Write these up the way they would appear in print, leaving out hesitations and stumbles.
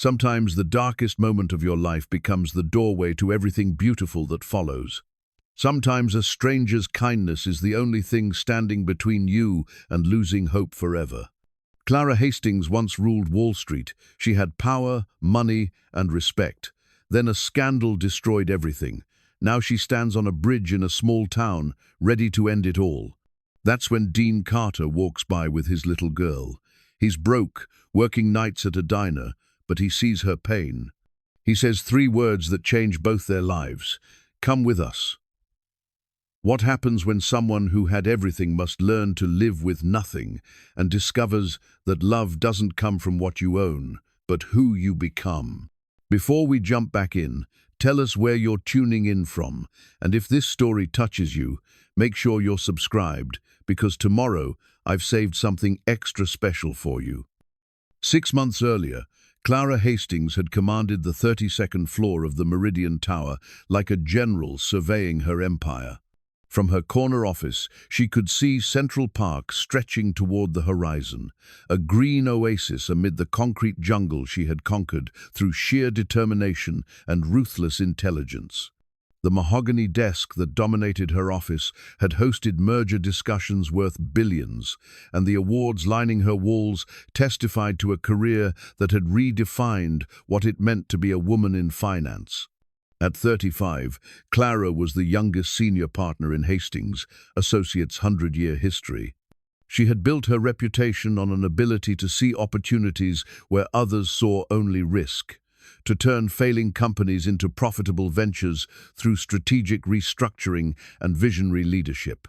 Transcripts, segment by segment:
Sometimes the darkest moment of your life becomes the doorway to everything beautiful that follows. Sometimes a stranger's kindness is the only thing standing between you and losing hope forever. Clara Hastings once ruled Wall Street. She had power, money, and respect. Then a scandal destroyed everything. Now she stands on a bridge in a small town, ready to end it all. That's when Dean Carter walks by with his little girl. He's broke, working nights at a diner, but he sees her pain. He says 3 words that change both their lives. Come with us. What happens when someone who had everything must learn to live with nothing and discovers that love doesn't come from what you own, but who you become? Before we jump back in, tell us where you're tuning in from, and if this story touches you, make sure you're subscribed, because tomorrow I've saved something extra special for you. 6 months earlier, Clara Hastings had commanded the 32nd floor of the Meridian Tower like a general surveying her empire. From her corner office, she could see Central Park stretching toward the horizon, a green oasis amid the concrete jungle she had conquered through sheer determination and ruthless intelligence. The mahogany desk that dominated her office had hosted merger discussions worth billions, and the awards lining her walls testified to a career that had redefined what it meant to be a woman in finance. At 35, Clara was the youngest senior partner in Hastings, Associates' 100-year history. She had built her reputation on an ability to see opportunities where others saw only risk, to turn failing companies into profitable ventures through strategic restructuring and visionary leadership.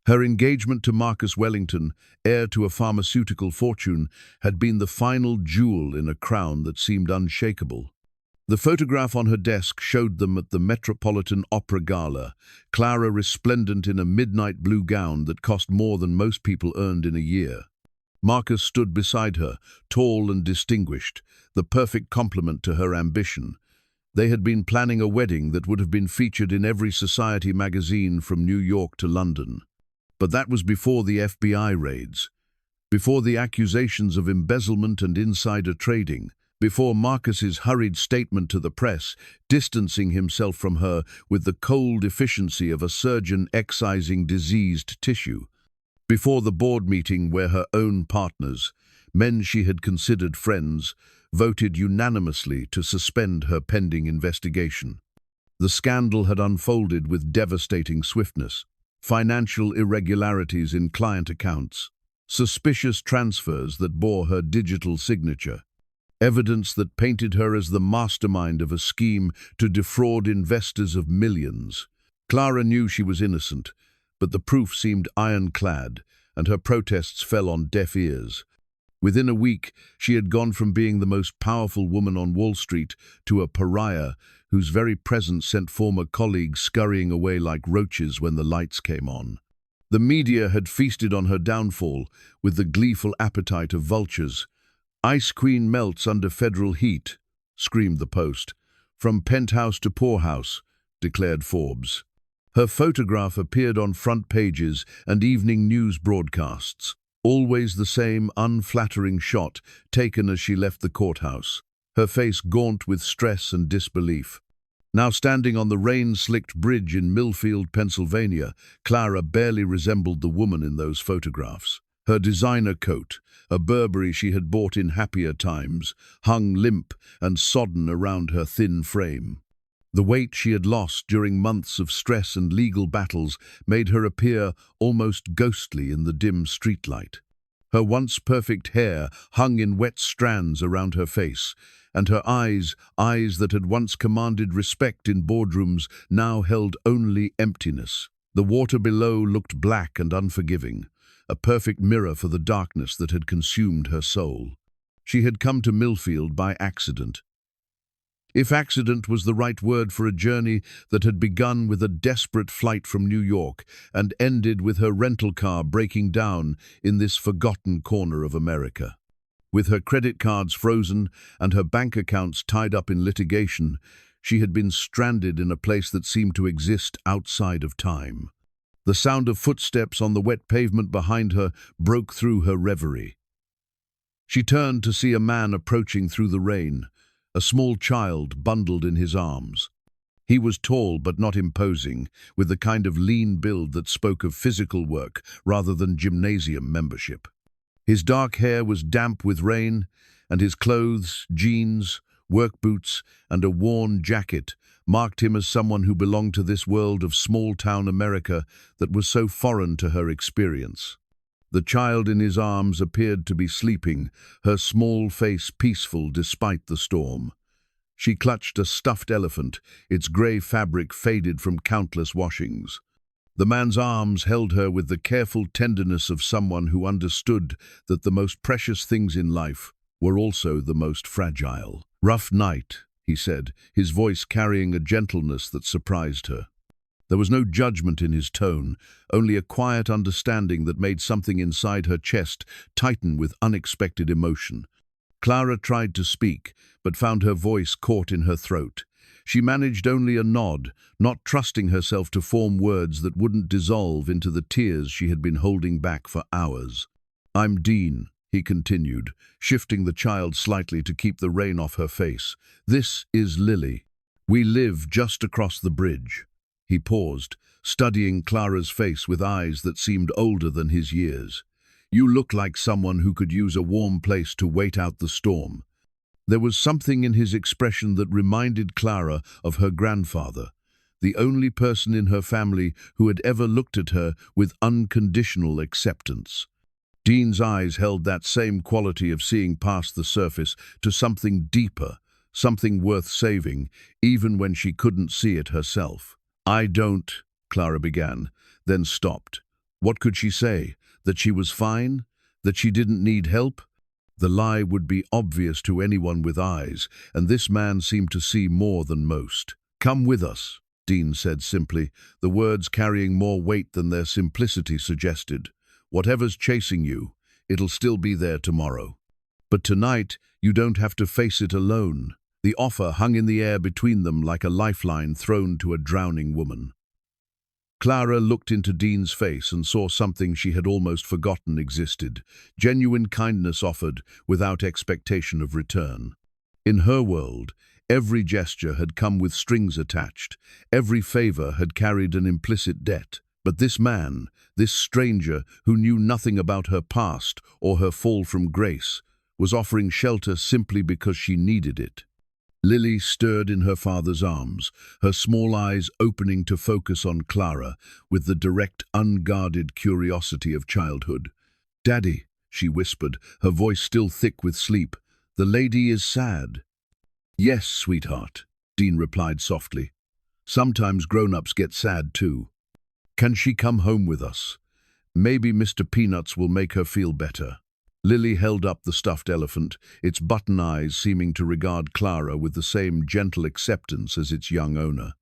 Her engagement to Marcus Wellington, heir to a pharmaceutical fortune, had been the final jewel in a crown that seemed unshakable. The photograph on her desk showed them at the Metropolitan Opera Gala, Clara resplendent in a midnight blue gown that cost more than most people earned in a year. Marcus stood beside her, tall and distinguished, the perfect complement to her ambition. They had been planning a wedding that would have been featured in every society magazine from New York to London. But that was before the FBI raids, before the accusations of embezzlement and insider trading, before Marcus's hurried statement to the press, distancing himself from her with the cold efficiency of a surgeon excising diseased tissue. Before the board meeting where her own partners, men she had considered friends, voted unanimously to suspend her pending investigation. The scandal had unfolded with devastating swiftness. Financial irregularities in client accounts, suspicious transfers that bore her digital signature, evidence that painted her as the mastermind of a scheme to defraud investors of millions. Clara knew she was innocent, but the proof seemed ironclad, and her protests fell on deaf ears. Within a week, she had gone from being the most powerful woman on Wall Street to a pariah whose very presence sent former colleagues scurrying away like roaches when the lights came on. The media had feasted on her downfall with the gleeful appetite of vultures. "Ice Queen melts under federal heat," screamed the Post. "From penthouse to poorhouse," declared Forbes. Her photograph appeared on front pages and evening news broadcasts, always the same unflattering shot taken as she left the courthouse, her face gaunt with stress and disbelief. Now standing on the rain-slicked bridge in Millfield, Pennsylvania, Clara barely resembled the woman in those photographs. Her designer coat, a Burberry she had bought in happier times, hung limp and sodden around her thin frame. The weight she had lost during months of stress and legal battles made her appear almost ghostly in the dim streetlight. Her once perfect hair hung in wet strands around her face, and her eyes that had once commanded respect in boardrooms, now held only emptiness. The water below looked black and unforgiving, a perfect mirror for the darkness that had consumed her soul. She had come to Millfield by accident. If accident was the right word for a journey that had begun with a desperate flight from New York and ended with her rental car breaking down in this forgotten corner of America. With her credit cards frozen and her bank accounts tied up in litigation, she had been stranded in a place that seemed to exist outside of time. The sound of footsteps on the wet pavement behind her broke through her reverie. She turned to see a man approaching through the rain, a small child bundled in his arms. He was tall but not imposing, with the kind of lean build that spoke of physical work rather than gymnasium membership. His dark hair was damp with rain, and his clothes, jeans, work boots, and a worn jacket marked him as someone who belonged to this world of small-town America that was so foreign to her experience. The child in his arms appeared to be sleeping, her small face peaceful despite the storm. She clutched a stuffed elephant, its grey fabric faded from countless washings. The man's arms held her with the careful tenderness of someone who understood that the most precious things in life were also the most fragile. "Rough night," he said, his voice carrying a gentleness that surprised her. There was no judgment in his tone, only a quiet understanding that made something inside her chest tighten with unexpected emotion. Clara tried to speak, but found her voice caught in her throat. She managed only a nod, not trusting herself to form words that wouldn't dissolve into the tears she had been holding back for hours. "I'm Dean," he continued, shifting the child slightly to keep the rain off her face. "This is Lily. We live just across the bridge." He paused, studying Clara's face with eyes that seemed older than his years. "You look like someone who could use a warm place to wait out the storm." There was something in his expression that reminded Clara of her grandfather, the only person in her family who had ever looked at her with unconditional acceptance. Dean's eyes held that same quality of seeing past the surface to something deeper, something worth saving, even when she couldn't see it herself. "I don't," Clara began, then stopped. What could she say? That she was fine? That she didn't need help? The lie would be obvious to anyone with eyes, and this man seemed to see more than most. "Come with us," Dean said simply, the words carrying more weight than their simplicity suggested. "Whatever's chasing you, it'll still be there tomorrow. But tonight, you don't have to face it alone." The offer hung in the air between them like a lifeline thrown to a drowning woman. Clara looked into Dean's face and saw something she had almost forgotten existed, genuine kindness offered without expectation of return. In her world, every gesture had come with strings attached, every favor had carried an implicit debt. But this man, this stranger who knew nothing about her past or her fall from grace, was offering shelter simply because she needed it. Lily stirred in her father's arms, her small eyes opening to focus on Clara with the direct, unguarded curiosity of childhood. "Daddy," she whispered, her voice still thick with sleep, "the lady is sad." "Yes, sweetheart," Dean replied softly. "Sometimes grown-ups get sad too. Can she come home with us? Maybe Mr. Peanuts will make her feel better." Lily held up the stuffed elephant, its button eyes seeming to regard Clara with the same gentle acceptance as its young owner.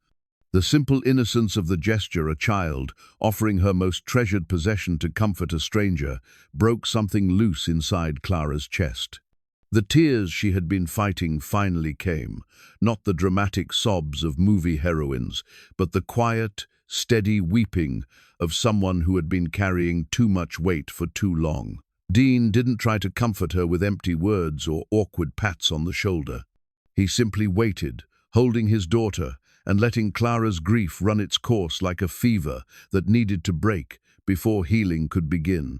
The simple innocence of the gesture, a child offering her most treasured possession to comfort a stranger, broke something loose inside Clara's chest. The tears she had been fighting finally came, not the dramatic sobs of movie heroines, but the quiet, steady weeping of someone who had been carrying too much weight for too long. Dean didn't try to comfort her with empty words or awkward pats on the shoulder. He simply waited, holding his daughter and letting Clara's grief run its course like a fever that needed to break before healing could begin.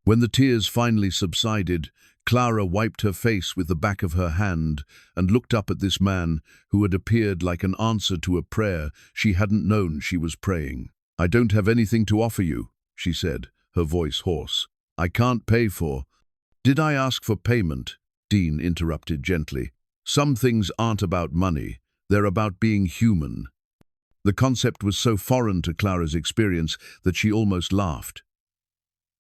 When the tears finally subsided, Clara wiped her face with the back of her hand and looked up at this man who had appeared like an answer to a prayer she hadn't known she was praying. "I don't have anything to offer you," she said, her voice hoarse. "I can't pay for—" "Did I ask for payment?" Dean interrupted gently. "Some things aren't about money, they're about being human." The concept was so foreign to Clara's experience that she almost laughed.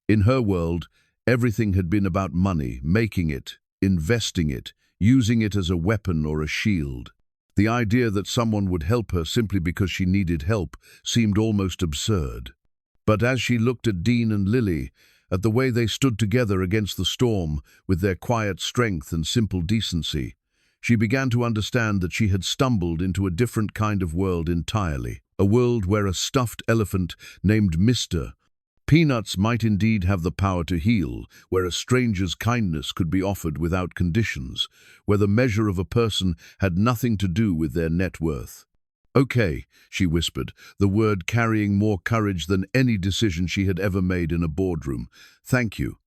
In her world, everything had been about money, making it, investing it, using it as a weapon or a shield. The idea that someone would help her simply because she needed help seemed almost absurd. But as she looked at Dean and Lily, at the way they stood together against the storm with their quiet strength and simple decency, she began to understand that she had stumbled into a different kind of world entirely, a world where a stuffed elephant named Mr. Peanuts might indeed have the power to heal, where a stranger's kindness could be offered without conditions, where the measure of a person had nothing to do with their net worth. "Okay," she whispered, the word carrying more courage than any decision she had ever made in a boardroom. "Thank you."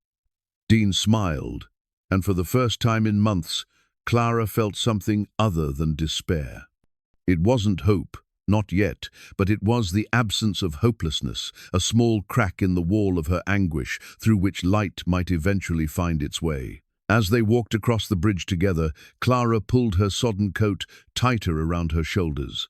Dean smiled, and for the first time in months, Clara felt something other than despair. It wasn't hope, not yet, but it was the absence of hopelessness, a small crack in the wall of her anguish through which light might eventually find its way. As they walked across the bridge together, Clara pulled her sodden coat tighter around her shoulders.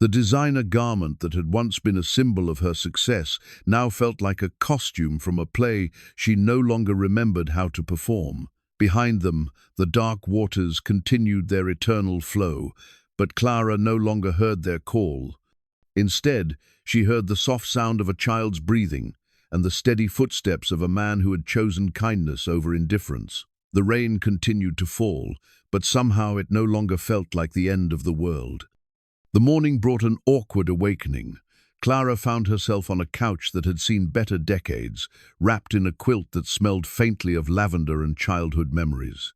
The designer garment that had once been a symbol of her success now felt like a costume from a play she no longer remembered how to perform. Behind them, the dark waters continued their eternal flow, but Clara no longer heard their call. Instead, she heard the soft sound of a child's breathing and the steady footsteps of a man who had chosen kindness over indifference. The rain continued to fall, but somehow it no longer felt like the end of the world. The morning brought an awkward awakening. Clara found herself on a couch that had seen better decades, wrapped in a quilt that smelled faintly of lavender and childhood memories.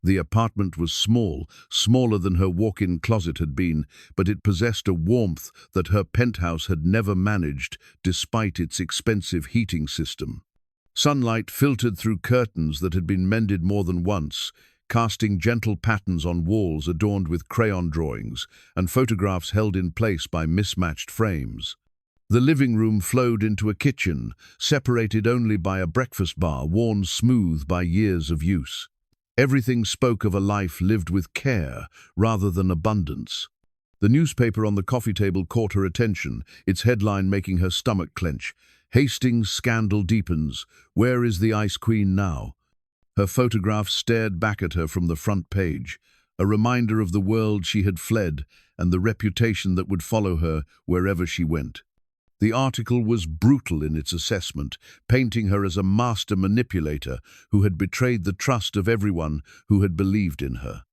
The apartment was small, smaller than her walk-in closet had been, but it possessed a warmth that her penthouse had never managed, despite its expensive heating system. Sunlight filtered through curtains that had been mended more than once, casting gentle patterns on walls adorned with crayon drawings and photographs held in place by mismatched frames. The living room flowed into a kitchen, separated only by a breakfast bar worn smooth by years of use. Everything spoke of a life lived with care rather than abundance. The newspaper on the coffee table caught her attention, its headline making her stomach clench. "Hastings scandal deepens. Where is the Ice Queen now?" Her photograph stared back at her from the front page, a reminder of the world she had fled and the reputation that would follow her wherever she went. The article was brutal in its assessment, painting her as a master manipulator who had betrayed the trust of everyone who had believed in her.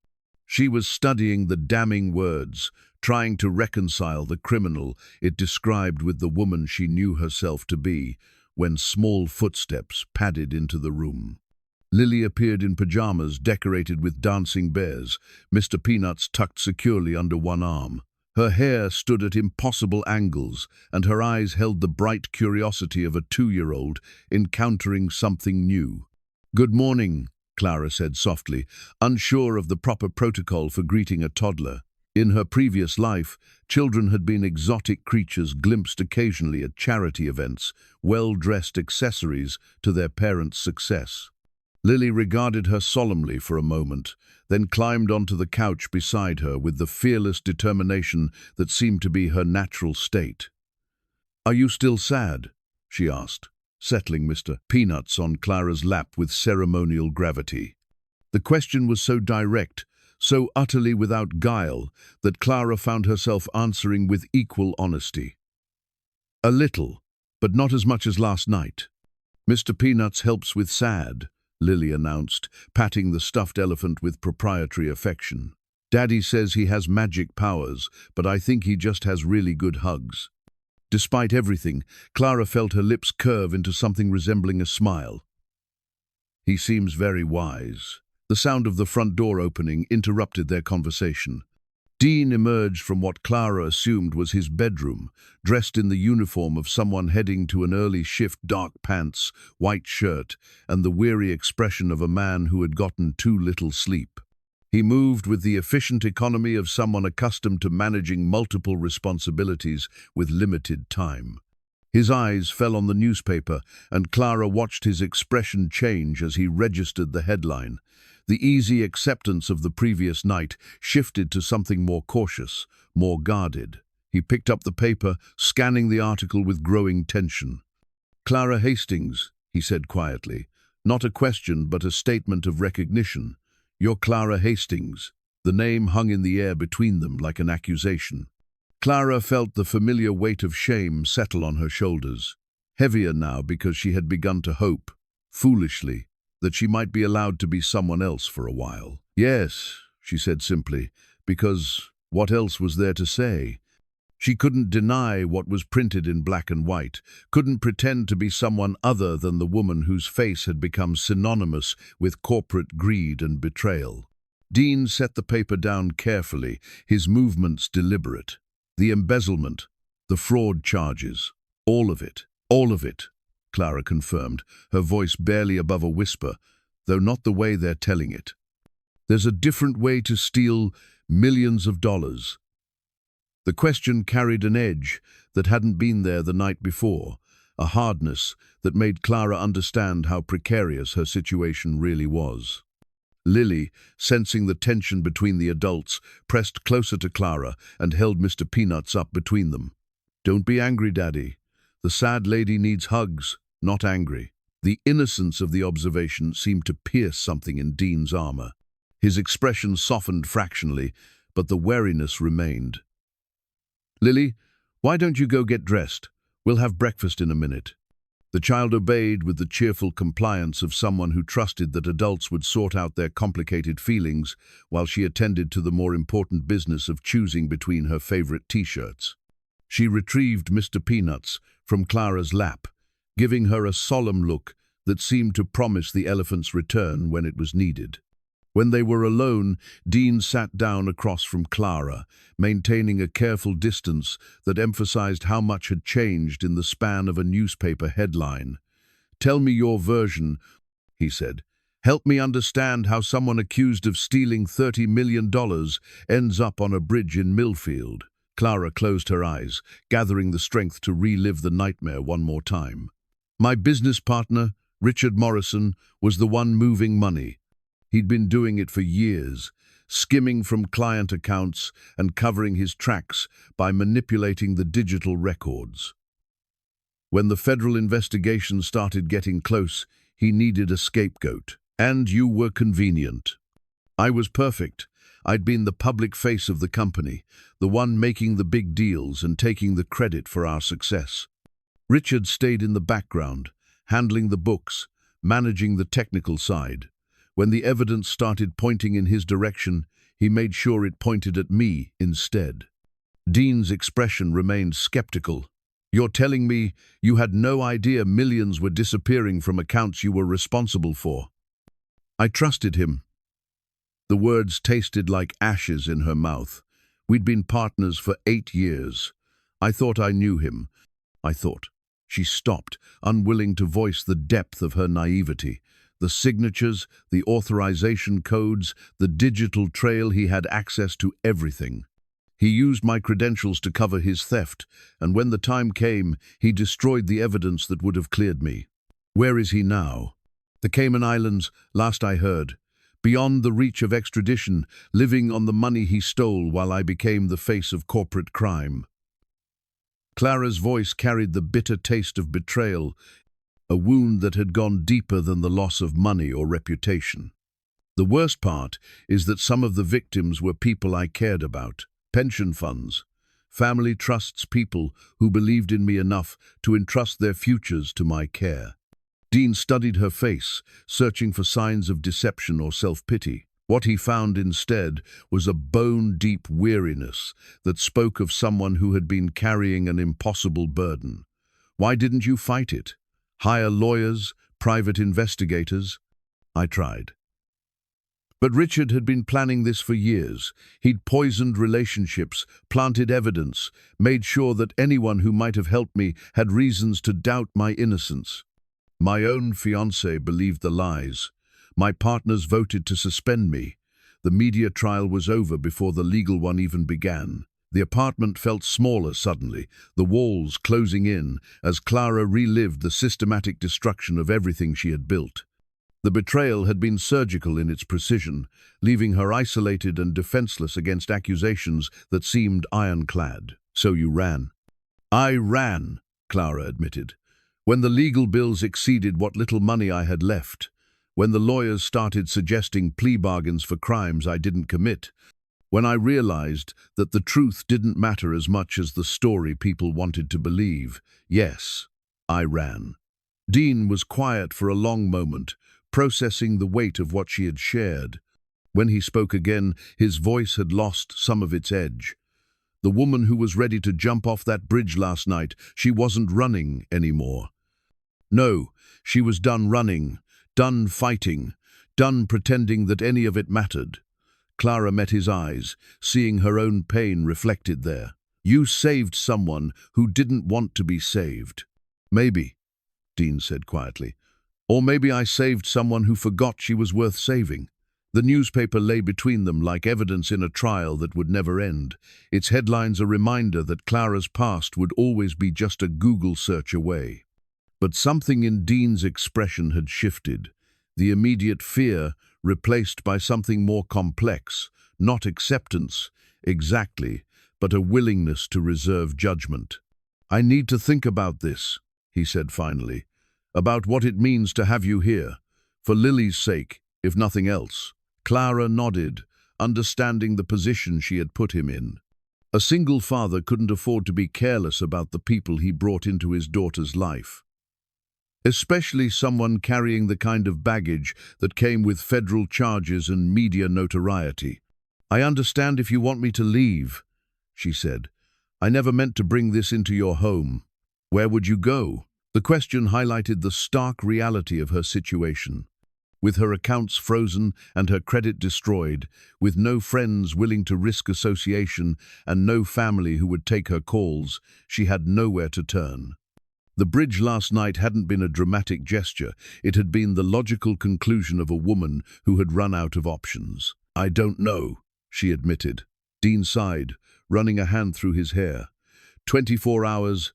She was studying the damning words, trying to reconcile the criminal it described with the woman she knew herself to be, when small footsteps padded into the room. Lily appeared in pajamas decorated with dancing bears, Mr. Peanuts tucked securely under one arm. Her hair stood at impossible angles, and her eyes held the bright curiosity of a 2-year-old encountering something new. "Good morning," Clara said softly, unsure of the proper protocol for greeting a toddler. In her previous life, children had been exotic creatures glimpsed occasionally at charity events, well-dressed accessories to their parents' success. Lily regarded her solemnly for a moment, then climbed onto the couch beside her with the fearless determination that seemed to be her natural state. "Are you still sad?" she asked, settling Mr. Peanuts on Clara's lap with ceremonial gravity. The question was so direct, so utterly without guile, that Clara found herself answering with equal honesty. "A little, but not as much as last night. Mr. Peanuts helps with sad," Lily announced, patting the stuffed elephant with proprietary affection. "Daddy says he has magic powers, but I think he just has really good hugs." Despite everything, Clara felt her lips curve into something resembling a smile. "He seems very wise." The sound of the front door opening interrupted their conversation. Dean emerged from what Clara assumed was his bedroom, dressed in the uniform of someone heading to an early shift, dark pants, white shirt, and the weary expression of a man who had gotten too little sleep. He moved with the efficient economy of someone accustomed to managing multiple responsibilities with limited time. His eyes fell on the newspaper, and Clara watched his expression change as he registered the headline. The easy acceptance of the previous night shifted to something more cautious, more guarded. He picked up the paper, scanning the article with growing tension. "Clara Hastings," he said quietly. Not a question, but a statement of recognition. "You're Clara Hastings." The name hung in the air between them like an accusation. Clara felt the familiar weight of shame settle on her shoulders, heavier now because she had begun to hope, foolishly, that she might be allowed to be someone else for a while. "Yes," she said simply, because what else was there to say? She couldn't deny what was printed in black and white, couldn't pretend to be someone other than the woman whose face had become synonymous with corporate greed and betrayal. Dean set the paper down carefully, his movements deliberate. The embezzlement, the fraud charges, all of it, Clara confirmed, her voice barely above a whisper, though not the way they're telling it. There's a different way to steal millions of dollars. The question carried an edge that hadn't been there the night before, a hardness that made Clara understand how precarious her situation really was. Lily, sensing the tension between the adults, pressed closer to Clara and held Mr. Peanuts up between them. "Don't be angry, Daddy. The sad lady needs hugs, not angry." The innocence of the observation seemed to pierce something in Dean's armor. His expression softened fractionally, but the wariness remained. "Lily, why don't you go get dressed? We'll have breakfast in a minute." The child obeyed with the cheerful compliance of someone who trusted that adults would sort out their complicated feelings while she attended to the more important business of choosing between her favorite T-shirts. She retrieved Mr. Peanuts from Clara's lap, giving her a solemn look that seemed to promise the elephant's return when it was needed. When they were alone, Dean sat down across from Clara, maintaining a careful distance that emphasized how much had changed in the span of a newspaper headline. "Tell me your version," he said. "Help me understand how someone accused of stealing $30 million ends up on a bridge in Millfield." Clara closed her eyes, gathering the strength to relive the nightmare one more time. "My business partner, Richard Morrison, was the one moving money. He'd been doing it for years, skimming from client accounts and covering his tracks by manipulating the digital records. When the federal investigation started getting close, he needed a scapegoat. And you were convenient. I was perfect. I'd been the public face of the company, the one making the big deals and taking the credit for our success. Richard stayed in the background, handling the books, managing the technical side. When the evidence started pointing in his direction, he made sure it pointed at me instead." Dean's expression remained skeptical. "You're telling me you had no idea millions were disappearing from accounts you were responsible for?" "I trusted him." The words tasted like ashes in her mouth. "We'd been partners for 8 years. I thought I knew him. I thought." She stopped, unwilling to voice the depth of her naivety. The signatures, the authorization codes, the digital trail, he had access to everything. He used my credentials to cover his theft, and when the time came, he destroyed the evidence that would have cleared me. Where is he now? The Cayman Islands, last I heard. Beyond the reach of extradition, living on the money he stole while I became the face of corporate crime. Clara's voice carried the bitter taste of betrayal, a wound that had gone deeper than the loss of money or reputation. The worst part is that some of the victims were people I cared about, pension funds, family trusts, people who believed in me enough to entrust their futures to my care. Dean studied her face, searching for signs of deception or self-pity. What he found instead was a bone-deep weariness that spoke of someone who had been carrying an impossible burden. "Why didn't you fight it? Hire lawyers, private investigators?" I tried. But Richard had been planning this for years. He'd poisoned relationships, planted evidence, made sure that anyone who might have helped me had reasons to doubt my innocence. My own fiancé believed the lies. My partners voted to suspend me. The media trial was over before the legal one even began. The apartment felt smaller suddenly, the walls closing in, as Clara relived the systematic destruction of everything she had built. The betrayal had been surgical in its precision, leaving her isolated and defenseless against accusations that seemed ironclad. "So you ran." "I ran," Clara admitted. "When the legal bills exceeded what little money I had left. When the lawyers started suggesting plea bargains for crimes I didn't commit. When I realized that the truth didn't matter as much as the story people wanted to believe. Yes, I ran." Dean was quiet for a long moment, processing the weight of what she had shared. When he spoke again, his voice had lost some of its edge. The woman who was ready to jump off that bridge last night, she wasn't running anymore. No, she was done running, done fighting, done pretending that any of it mattered. Clara met his eyes, seeing her own pain reflected there. You saved someone who didn't want to be saved. Maybe, Dean said quietly. Or maybe I saved someone who forgot she was worth saving. The newspaper lay between them like evidence in a trial that would never end, its headlines a reminder that Clara's past would always be just a Google search away. But something in Dean's expression had shifted, the immediate fear replaced by something more complex, not acceptance, exactly, but a willingness to reserve judgment. I need to think about this, he said finally, about what it means to have you here, for Lily's sake, if nothing else. Clara nodded, understanding the position she had put him in. A single father couldn't afford to be careless about the people he brought into his daughter's life. Especially someone carrying the kind of baggage that came with federal charges and media notoriety. I understand if you want me to leave, she said. I never meant to bring this into your home. Where would you go? The question highlighted the stark reality of her situation. With her accounts frozen and her credit destroyed, with no friends willing to risk association and no family who would take her calls, she had nowhere to turn. The bridge last night hadn't been a dramatic gesture, it had been the logical conclusion of a woman who had run out of options. I don't know, she admitted. Dean sighed, running a hand through his hair. 24 hours,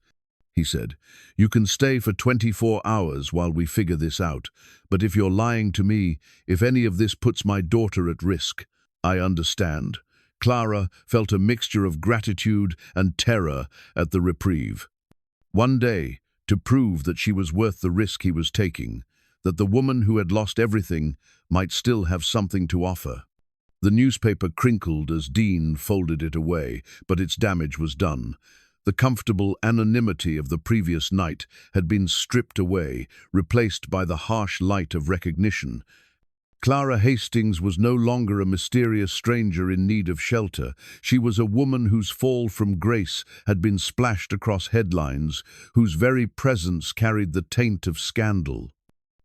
he said. You can stay for 24 hours while we figure this out, but if you're lying to me, if any of this puts my daughter at risk, I understand. Clara felt a mixture of gratitude and terror at the reprieve. One day, to prove that she was worth the risk he was taking, that the woman who had lost everything might still have something to offer. The newspaper crinkled as Dean folded it away, but its damage was done. The comfortable anonymity of the previous night had been stripped away, replaced by the harsh light of recognition. Clara Hastings was no longer a mysterious stranger in need of shelter. She was a woman whose fall from grace had been splashed across headlines, whose very presence carried the taint of scandal.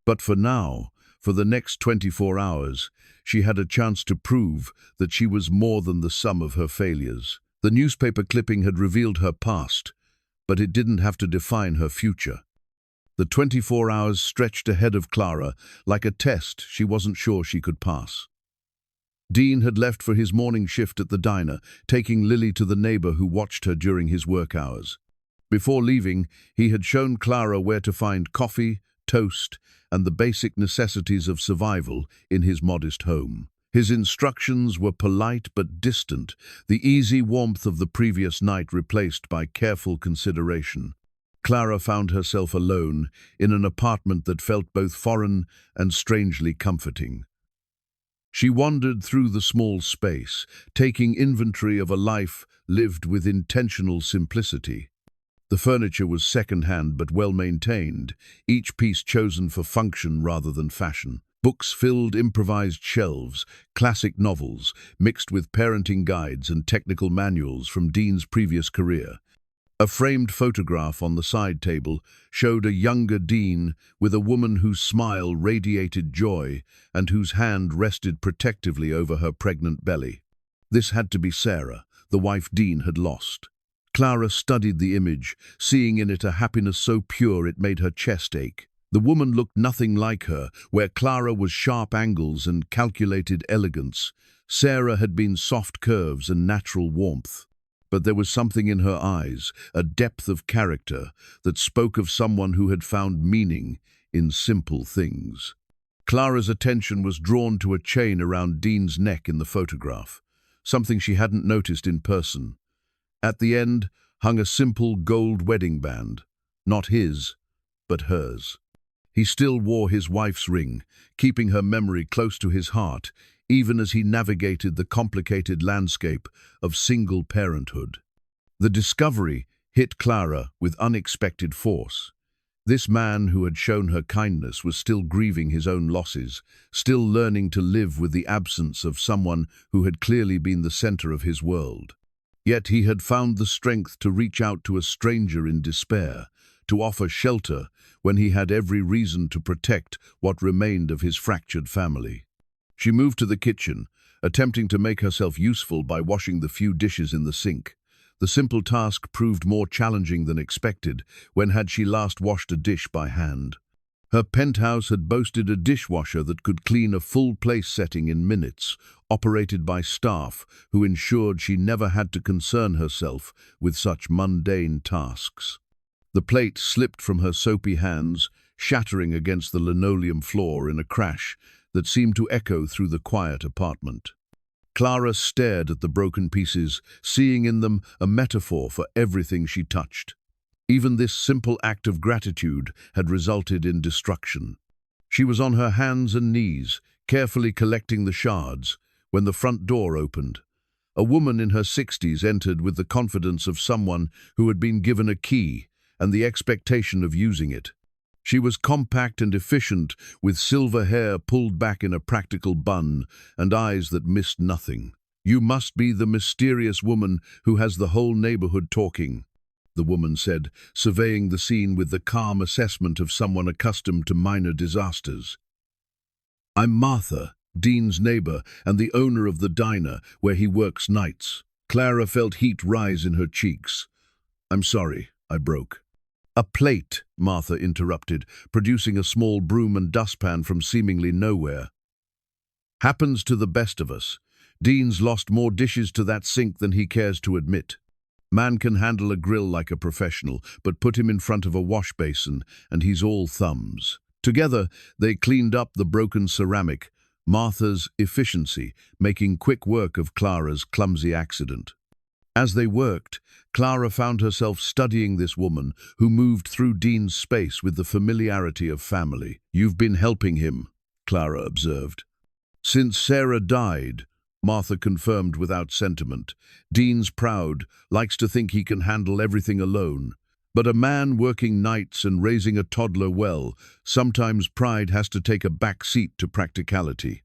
But for now, for the next 24 hours, she had a chance to prove that she was more than the sum of her failures. The newspaper clipping had revealed her past, but it didn't have to define her future. The 24 hours stretched ahead of Clara like a test she wasn't sure she could pass. Dean had left for his morning shift at the diner, taking Lily to the neighbor who watched her during his work hours. Before leaving, he had shown Clara where to find coffee, toast, and the basic necessities of survival in his modest home. His instructions were polite but distant, the easy warmth of the previous night replaced by careful consideration. Clara found herself alone in an apartment that felt both foreign and strangely comforting. She wandered through the small space, taking inventory of a life lived with intentional simplicity. The furniture was second-hand but well-maintained, each piece chosen for function rather than fashion. Books filled improvised shelves, classic novels, mixed with parenting guides and technical manuals from Dean's previous career. A framed photograph on the side table showed a younger Dean with a woman whose smile radiated joy and whose hand rested protectively over her pregnant belly. This had to be Sarah, the wife Dean had lost. Clara studied the image, seeing in it a happiness so pure it made her chest ache. The woman looked nothing like her, where Clara was sharp angles and calculated elegance. Sarah had been soft curves and natural warmth. But there was something in her eyes, a depth of character, that spoke of someone who had found meaning in simple things. Clara's attention was drawn to a chain around Dean's neck in the photograph, something she hadn't noticed in person. At the end hung a simple gold wedding band, not his, but hers. He still wore his wife's ring, keeping her memory close to his heart, even as he navigated the complicated landscape of single parenthood. The discovery hit Clara with unexpected force. This man who had shown her kindness was still grieving his own losses, still learning to live with the absence of someone who had clearly been the center of his world. Yet he had found the strength to reach out to a stranger in despair, to offer shelter when he had every reason to protect what remained of his fractured family. She moved to the kitchen, attempting to make herself useful by washing the few dishes in the sink. The simple task proved more challenging than expected. When had she last washed a dish by hand? Her penthouse had boasted a dishwasher that could clean a full place setting in minutes, operated by staff who ensured she never had to concern herself with such mundane tasks. The plate slipped from her soapy hands, shattering against the linoleum floor in a crash that seemed to echo through the quiet apartment. Clara stared at the broken pieces, seeing in them a metaphor for everything she touched. Even this simple act of gratitude had resulted in destruction. She was on her hands and knees, carefully collecting the shards, when the front door opened. A woman in her 60s entered with the confidence of someone who had been given a key and the expectation of using it. She was compact and efficient, with silver hair pulled back in a practical bun and eyes that missed nothing. "You must be the mysterious woman who has the whole neighborhood talking," the woman said, surveying the scene with the calm assessment of someone accustomed to minor disasters. "I'm Martha, Dean's neighbor and the owner of the diner where he works nights." Clara felt heat rise in her cheeks. "I'm sorry," I broke. "A plate," Martha interrupted, producing a small broom and dustpan from seemingly nowhere. "Happens to the best of us. Dean's lost more dishes to that sink than he cares to admit. Man can handle a grill like a professional, but put him in front of a wash basin, and he's all thumbs." Together, they cleaned up the broken ceramic, Martha's efficiency, making quick work of Clara's clumsy accident. As they worked, Clara found herself studying this woman who moved through Dean's space with the familiarity of family. "You've been helping him," Clara observed. "Since Sarah died," Martha confirmed without sentiment. "Dean's proud, likes to think he can handle everything alone. But a man working nights and raising a toddler well, sometimes pride has to take a back seat to practicality."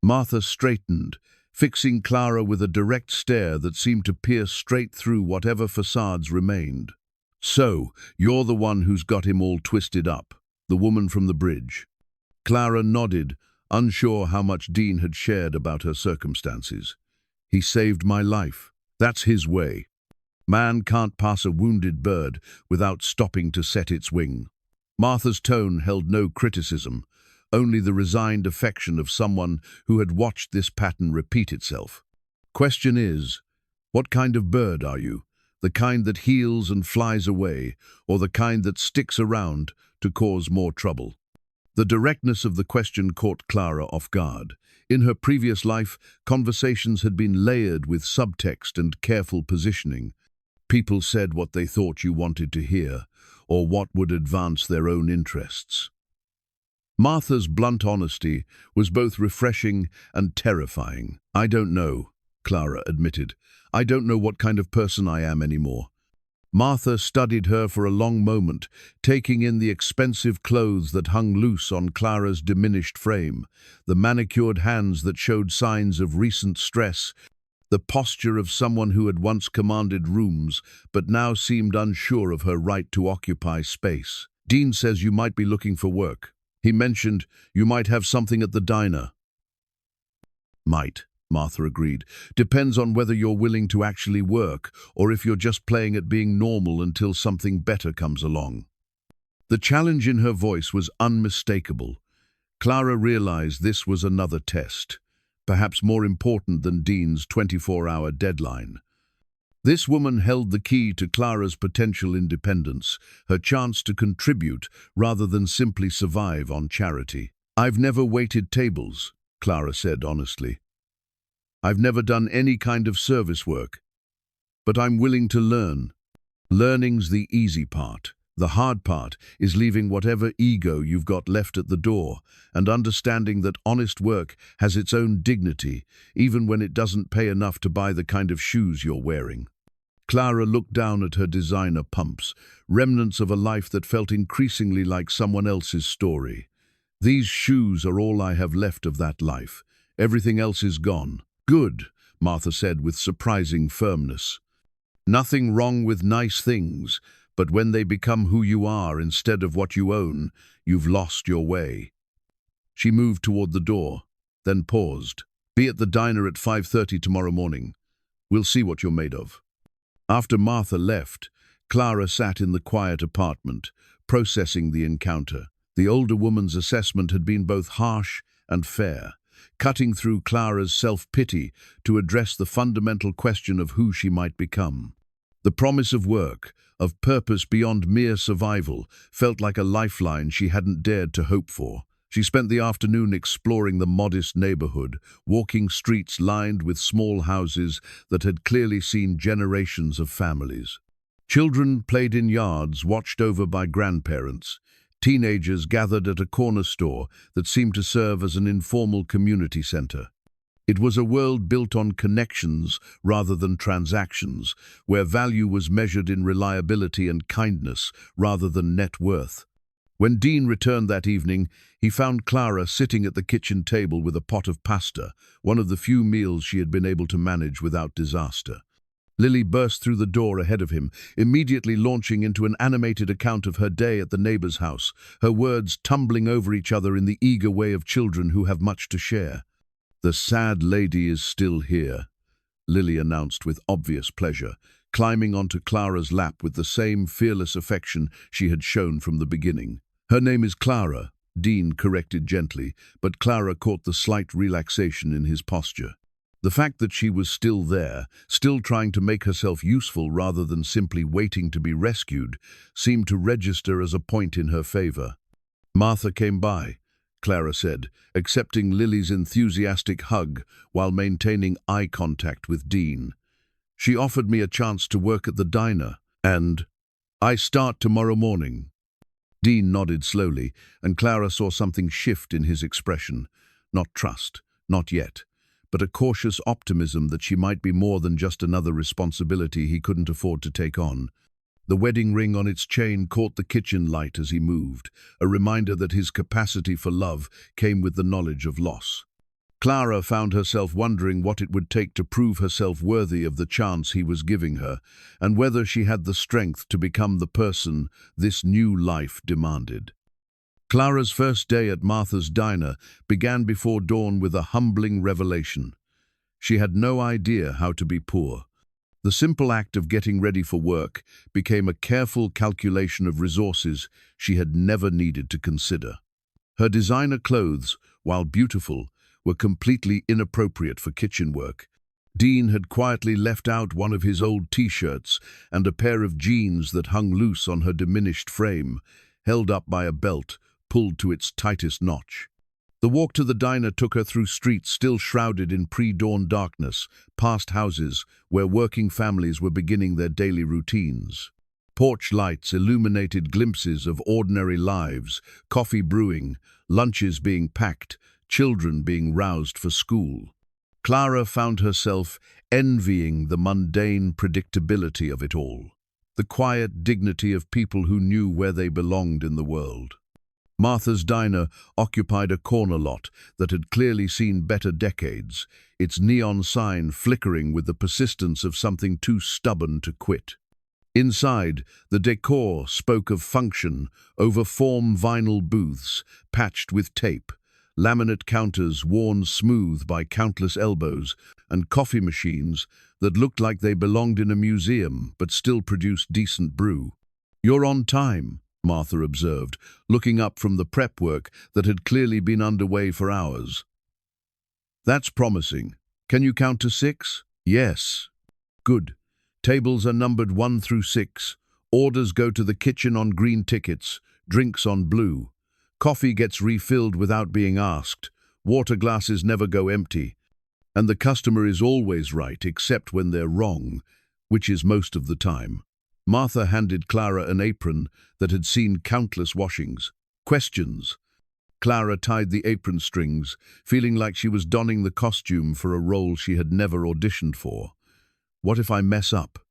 Martha straightened, fixing Clara with a direct stare that seemed to pierce straight through whatever facades remained. "So, you're the one who's got him all twisted up, the woman from the bridge." Clara nodded, unsure how much Dean had shared about her circumstances. "He saved my life. That's his way. Man can't pass a wounded bird without stopping to set its wing." Martha's tone held no criticism, only the resigned affection of someone who had watched this pattern repeat itself. "Question is, what kind of bird are you? The kind that heals and flies away, or the kind that sticks around to cause more trouble?" The directness of the question caught Clara off guard. In her previous life, conversations had been layered with subtext and careful positioning. People said what they thought you wanted to hear, or what would advance their own interests. Martha's blunt honesty was both refreshing and terrifying. "I don't know," Clara admitted. "I don't know what kind of person I am anymore." Martha studied her for a long moment, taking in the expensive clothes that hung loose on Clara's diminished frame, the manicured hands that showed signs of recent stress, the posture of someone who had once commanded rooms but now seemed unsure of her right to occupy space. "Dean says you might be looking for work. He mentioned you might have something at the diner." "Might," Martha agreed. "Depends on whether you're willing to actually work or if you're just playing at being normal until something better comes along." The challenge in her voice was unmistakable. Clara realized this was another test, perhaps more important than Dean's 24-hour deadline. This woman held the key to Clara's potential independence, her chance to contribute rather than simply survive on charity. "I've never waited tables," Clara said honestly. "I've never done any kind of service work, but I'm willing to learn." Learning's the easy part. The hard part is leaving whatever ego you've got left at the door and understanding that honest work has its own dignity, even when it doesn't pay enough to buy the kind of shoes you're wearing. Clara looked down at her designer pumps, remnants of a life that felt increasingly like someone else's story. "These shoes are all I have left of that life. Everything else is gone." "Good," Martha said with surprising firmness. Nothing wrong with nice things, but when they become who you are instead of what you own, you've lost your way. She moved toward the door, then paused. Be at the diner at 5:30 tomorrow morning. We'll see what you're made of. After Martha left, Clara sat in the quiet apartment, processing the encounter. The older woman's assessment had been both harsh and fair, cutting through Clara's self-pity to address the fundamental question of who she might become. The promise of work, of purpose beyond mere survival, felt like a lifeline she hadn't dared to hope for. She spent the afternoon exploring the modest neighborhood, walking streets lined with small houses that had clearly seen generations of families. Children played in yards watched over by grandparents. Teenagers gathered at a corner store that seemed to serve as an informal community center. It was a world built on connections rather than transactions, where value was measured in reliability and kindness rather than net worth. When Dean returned that evening, he found Clara sitting at the kitchen table with a pot of pasta, one of the few meals she had been able to manage without disaster. Lily burst through the door ahead of him, immediately launching into an animated account of her day at the neighbor's house, her words tumbling over each other in the eager way of children who have much to share. "The sad lady is still here," Lily announced with obvious pleasure, climbing onto Clara's lap with the same fearless affection she had shown from the beginning. "Her name is Clara," Dean corrected gently, but Clara caught the slight relaxation in his posture. The fact that she was still there, still trying to make herself useful rather than simply waiting to be rescued, seemed to register as a point in her favor. "Martha came by," Clara said, accepting Lily's enthusiastic hug while maintaining eye contact with Dean. "She offered me a chance to work at the diner, and I start tomorrow morning." Dean nodded slowly, and Clara saw something shift in his expression. Not trust, not yet, but a cautious optimism that she might be more than just another responsibility he couldn't afford to take on. The wedding ring on its chain caught the kitchen light as he moved, a reminder that his capacity for love came with the knowledge of loss. Clara found herself wondering what it would take to prove herself worthy of the chance he was giving her, and whether she had the strength to become the person this new life demanded. Clara's first day at Martha's diner began before dawn with a humbling revelation. She had no idea how to be poor. The simple act of getting ready for work became a careful calculation of resources she had never needed to consider. Her designer clothes, while beautiful, were completely inappropriate for kitchen work. Dean had quietly left out one of his old t-shirts and a pair of jeans that hung loose on her diminished frame, held up by a belt pulled to its tightest notch. The walk to the diner took her through streets still shrouded in pre-dawn darkness, past houses where working families were beginning their daily routines. Porch lights illuminated glimpses of ordinary lives, coffee brewing, lunches being packed, children being roused for school. Clara found herself envying the mundane predictability of it all, the quiet dignity of people who knew where they belonged in the world. Martha's diner occupied a corner lot that had clearly seen better decades, its neon sign flickering with the persistence of something too stubborn to quit. Inside, the decor spoke of function over form: vinyl booths patched with tape, laminate counters worn smooth by countless elbows, and coffee machines that looked like they belonged in a museum but still produced decent brew. "You're on time," Martha observed, looking up from the prep work that had clearly been underway for hours. "That's promising. Can you count to 6? "Yes." "Good. Tables are numbered 1 through 6. Orders go to the kitchen on green tickets, drinks on blue. Coffee gets refilled without being asked. Water glasses never go empty. And the customer is always right except when they're wrong, which is most of the time." Martha handed Clara an apron that had seen countless washings. "Questions?" Clara tied the apron strings, feeling like she was donning the costume for a role she had never auditioned for. "What if I mess up?"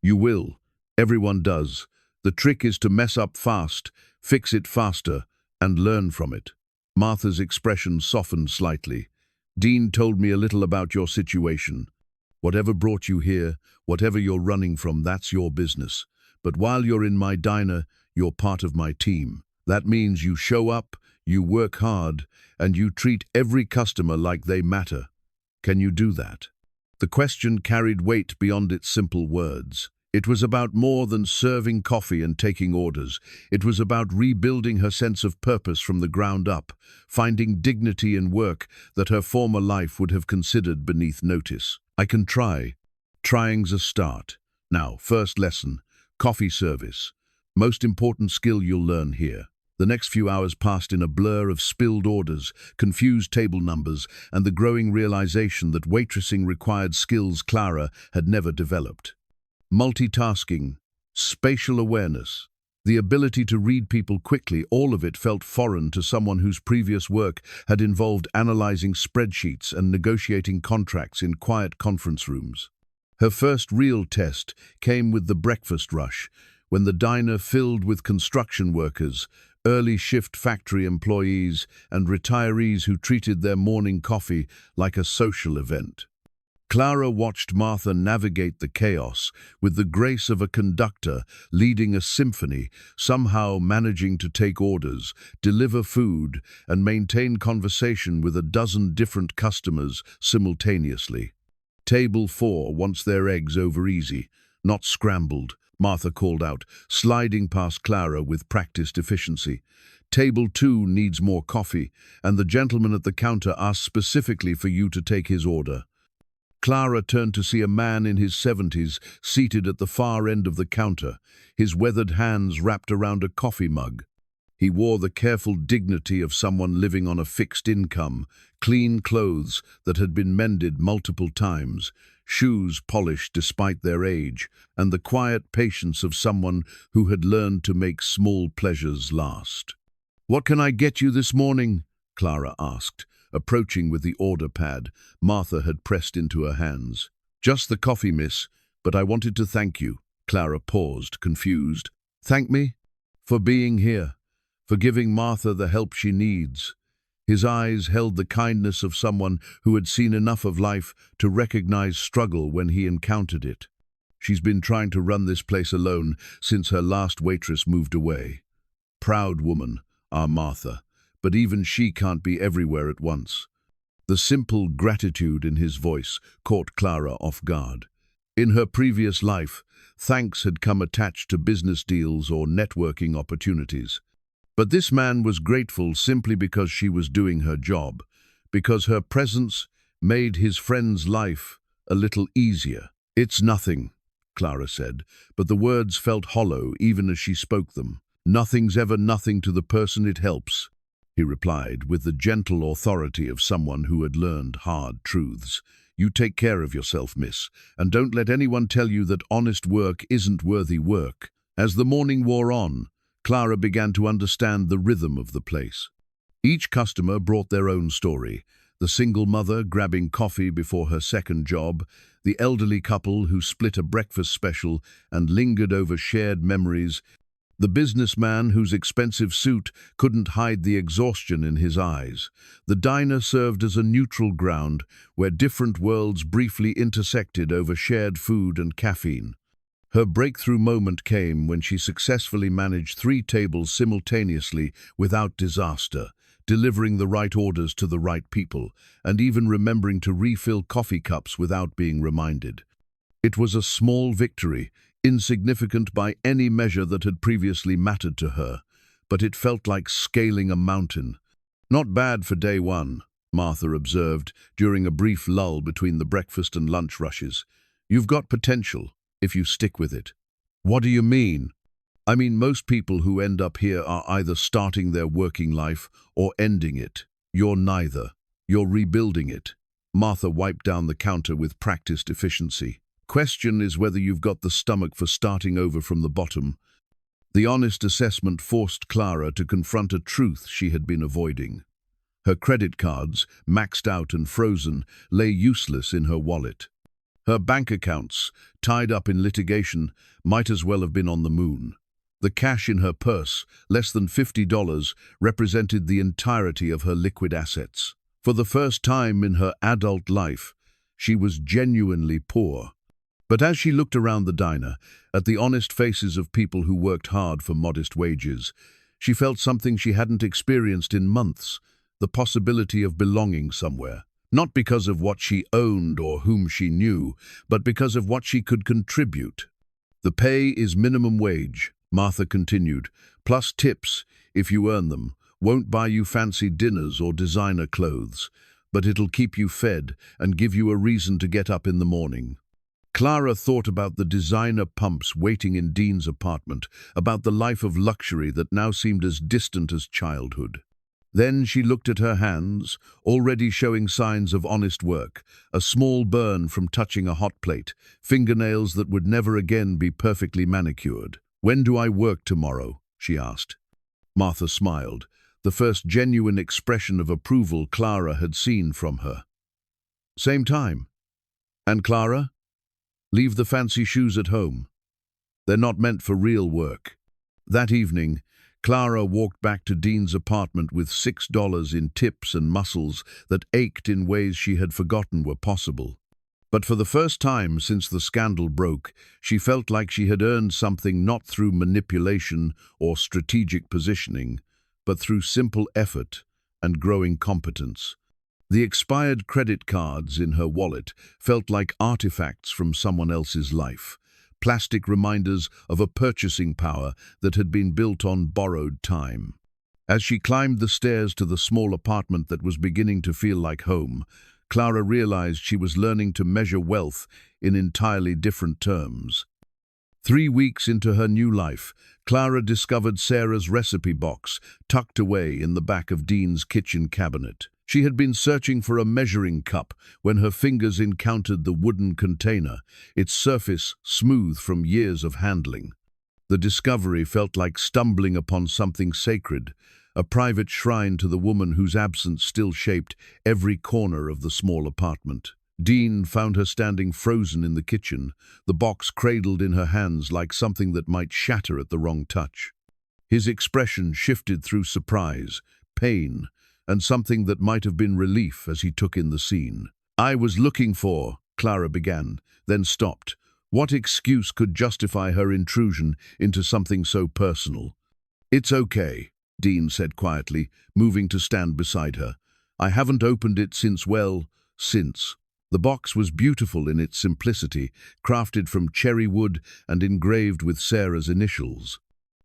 "You will. Everyone does. The trick is to mess up fast, fix it faster, and learn from it." Martha's expression softened slightly. "Dean told me a little about your situation." Whatever brought you here, whatever you're running from, that's your business. But while you're in my diner, you're part of my team. That means you show up, you work hard, and you treat every customer like they matter. Can you do that?" The question carried weight beyond its simple words. It was about more than serving coffee and taking orders. It was about rebuilding her sense of purpose from the ground up, finding dignity in work that her former life would have considered beneath notice. "I can try. Trying's a start. Now, first lesson, coffee service. Most important skill you'll learn here." The next few hours passed in a blur of spilled orders, confused table numbers, and the growing realization that waitressing required skills Clara had never developed. Multitasking, spatial awareness, the ability to read people quickly, all of it felt foreign to someone whose previous work had involved analyzing spreadsheets and negotiating contracts in quiet conference rooms. Her first real test came with the breakfast rush, when the diner filled with construction workers, early shift factory employees, and retirees who treated their morning coffee like a social event. Clara watched Martha navigate the chaos with the grace of a conductor leading a symphony, somehow managing to take orders, deliver food, and maintain conversation with a dozen different customers simultaneously. "Table 4 wants their eggs over easy, not scrambled," Martha called out, sliding past Clara with practiced efficiency. "Table 2 needs more coffee, and the gentleman at the counter asked specifically for you to take his order." Clara turned to see a man in his 70s seated at the far end of the counter, his weathered hands wrapped around a coffee mug. He wore the careful dignity of someone living on a fixed income, clean clothes that had been mended multiple times, shoes polished despite their age, and the quiet patience of someone who had learned to make small pleasures last. "What can I get you this morning?" Clara asked, approaching with the order pad Martha had pressed into her hands. "Just the coffee, miss, but I wanted to thank you." Clara paused, confused. "Thank me? For being here, for giving Martha the help she needs." His eyes held the kindness of someone who had seen enough of life to recognize struggle when he encountered it. "She's been trying to run this place alone since her last waitress moved away. Proud woman, our Martha, but even she can't be everywhere at once." The simple gratitude in his voice caught Clara off guard. In her previous life, thanks had come attached to business deals or networking opportunities. But this man was grateful simply because she was doing her job, because her presence made his friend's life a little easier. "It's nothing," Clara said, but the words felt hollow even as she spoke them. "Nothing's ever nothing to the person it helps," he replied, with the gentle authority of someone who had learned hard truths. "You take care of yourself, miss, and don't let anyone tell you that honest work isn't worthy work." As the morning wore on, Clara began to understand the rhythm of the place. Each customer brought their own story. The single mother grabbing coffee before her second job, the elderly couple who split a breakfast special and lingered over shared memories, the businessman whose expensive suit couldn't hide the exhaustion in his eyes. The diner served as a neutral ground where different worlds briefly intersected over shared food and caffeine. Her breakthrough moment came when she successfully managed 3 tables simultaneously without disaster, delivering the right orders to the right people, and even remembering to refill coffee cups without being reminded. It was a small victory, insignificant by any measure that had previously mattered to her, but it felt like scaling a mountain. "Not bad for day one," Martha observed during a brief lull between the breakfast and lunch rushes. "You've got potential, if you stick with it." "What do you mean?" "I mean, most people who end up here are either starting their working life or ending it. You're neither. You're rebuilding it." Martha wiped down the counter with practiced efficiency. "Question is whether you've got the stomach for starting over from the bottom." The honest assessment forced Clara to confront a truth she had been avoiding. Her credit cards, maxed out and frozen, lay useless in her wallet. Her bank accounts, tied up in litigation, might as well have been on the moon. The cash in her purse, less than $50, represented the entirety of her liquid assets. For the first time in her adult life, She was genuinely poor. But as she looked around the diner, at the honest faces of people who worked hard for modest wages, she felt something she hadn't experienced in months, the possibility of belonging somewhere. Not because of what she owned or whom she knew, but because of what she could contribute. "The pay is minimum wage," Martha continued, "plus tips, if you earn them. Won't buy you fancy dinners or designer clothes, but it'll keep you fed and give you a reason to get up in the morning." Clara thought about the designer pumps waiting in Dean's apartment, about the life of luxury that now seemed as distant as childhood. Then she looked at her hands, already showing signs of honest work, a small burn from touching a hot plate, fingernails that would never again be perfectly manicured. "When do I work tomorrow?" she asked. Martha smiled, the first genuine expression of approval Clara had seen from her. "Same time. And Clara? Leave the fancy shoes at home. They're not meant for real work." That evening, Clara walked back to Dean's apartment with $6 in tips and muscles that ached in ways she had forgotten were possible. But for the first time since the scandal broke, she felt like she had earned something not through manipulation or strategic positioning, but through simple effort and growing competence. The expired credit cards in her wallet felt like artifacts from someone else's life, plastic reminders of a purchasing power that had been built on borrowed time. As she climbed the stairs to the small apartment that was beginning to feel like home, Clara realized she was learning to measure wealth in entirely different terms. 3 weeks into her new life, Clara discovered Sarah's recipe box tucked away in the back of Dean's kitchen cabinet. She had been searching for a measuring cup when her fingers encountered the wooden container, its surface smooth from years of handling. The discovery felt like stumbling upon something sacred, a private shrine to the woman whose absence still shaped every corner of the small apartment. Dean found her standing frozen in the kitchen, the box cradled in her hands like something that might shatter at the wrong touch. His expression shifted through surprise, pain, and something that might have been relief as he took in the scene. "I was looking for," Clara began, then stopped. What excuse could justify her intrusion into something so personal? "It's okay," Dean said quietly, moving to stand beside her. "I haven't opened it since." The box was beautiful in its simplicity, crafted from cherry wood and engraved with Sarah's initials.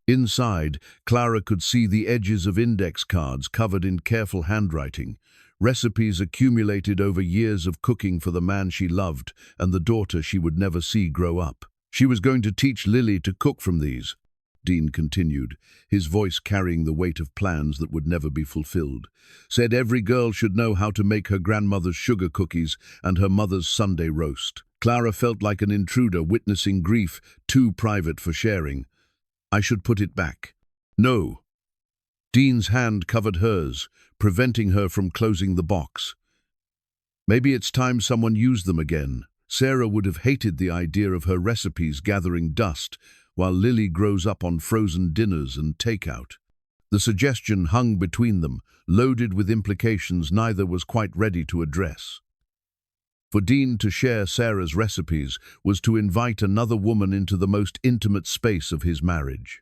Inside, Clara could see the edges of index cards covered in careful handwriting, recipes accumulated over years of cooking for the man she loved and the daughter she would never see grow up. "She was going to teach Lily to cook from these," Dean continued, his voice carrying the weight of plans that would never be fulfilled. "Said every girl should know how to make her grandmother's sugar cookies and her mother's Sunday roast." Clara felt like an intruder witnessing grief too private for sharing. "I should put it back." "No." Dean's hand covered hers, preventing her from closing the box. "Maybe it's time someone used them again." Sarah would have hated the idea of her recipes gathering dust while Lily grows up on frozen dinners and takeout. The suggestion hung between them, loaded with implications neither was quite ready to address. For Dean to share Sarah's recipes was to invite another woman into the most intimate space of his marriage.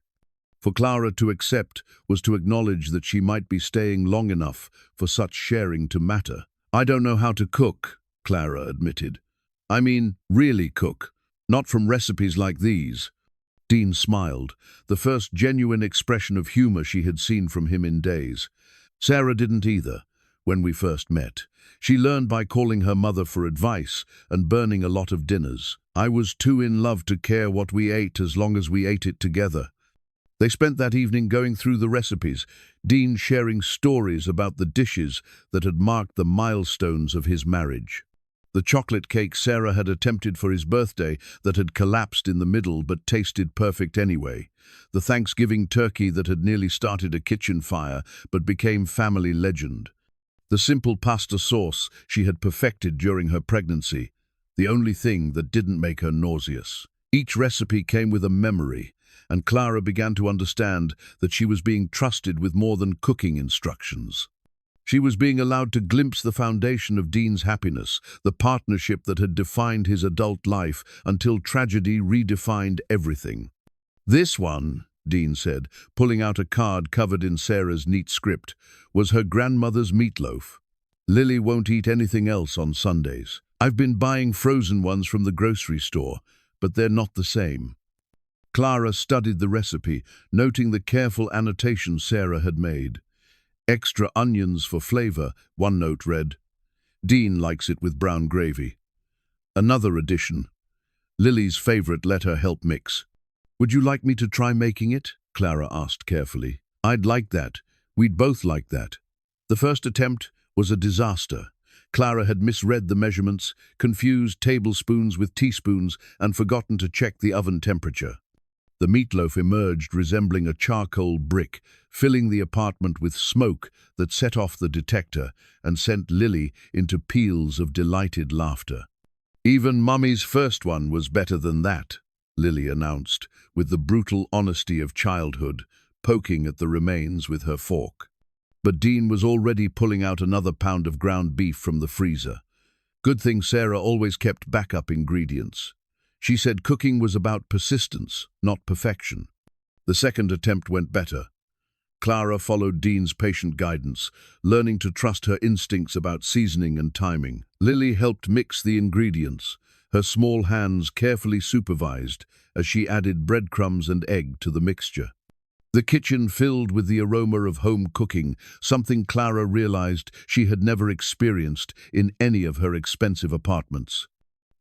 For Clara to accept was to acknowledge that she might be staying long enough for such sharing to matter. "I don't know how to cook," Clara admitted. "I mean, really cook, not from recipes like these." Dean smiled, the first genuine expression of humor she had seen from him in days. "Sarah didn't either, when we first met. She learned by calling her mother for advice and burning a lot of dinners. I was too in love to care what we ate as long as we ate it together." They spent that evening going through the recipes, Dean sharing stories about the dishes that had marked the milestones of his marriage. The chocolate cake Sarah had attempted for his birthday that had collapsed in the middle but tasted perfect anyway. The Thanksgiving turkey that had nearly started a kitchen fire but became family legend. The simple pasta sauce she had perfected during her pregnancy, the only thing that didn't make her nauseous. Each recipe came with a memory, and Clara began to understand that she was being trusted with more than cooking instructions. She was being allowed to glimpse the foundation of Dean's happiness, the partnership that had defined his adult life until tragedy redefined everything. "This one," Dean said, pulling out a card covered in Sarah's neat script, "was her grandmother's meatloaf. Lily won't eat anything else on Sundays. I've been buying frozen ones from the grocery store, but they're not the same." Clara studied the recipe, noting the careful annotation Sarah had made. "Extra onions for flavor," one note read. "Dean likes it with brown gravy." Another addition. "Lily's favorite, let her help mix." "Would you like me to try making it?" Clara asked carefully. "I'd like that. We'd both like that." The first attempt was a disaster. Clara had misread the measurements, confused tablespoons with teaspoons, and forgotten to check the oven temperature. The meatloaf emerged resembling a charcoal brick, filling the apartment with smoke that set off the detector and sent Lily into peals of delighted laughter. "Even Mummy's first one was better than that," Lily announced, with the brutal honesty of childhood, poking at the remains with her fork. But Dean was already pulling out another pound of ground beef from the freezer. Good thing Sarah always kept backup ingredients. She said cooking was about persistence, not perfection. The second attempt went better. Clara followed Dean's patient guidance, learning to trust her instincts about seasoning and timing. Lily helped mix the ingredients, her small hands carefully supervised as she added breadcrumbs and egg to the mixture. The kitchen filled with the aroma of home cooking, something Clara realized she had never experienced in any of her expensive apartments.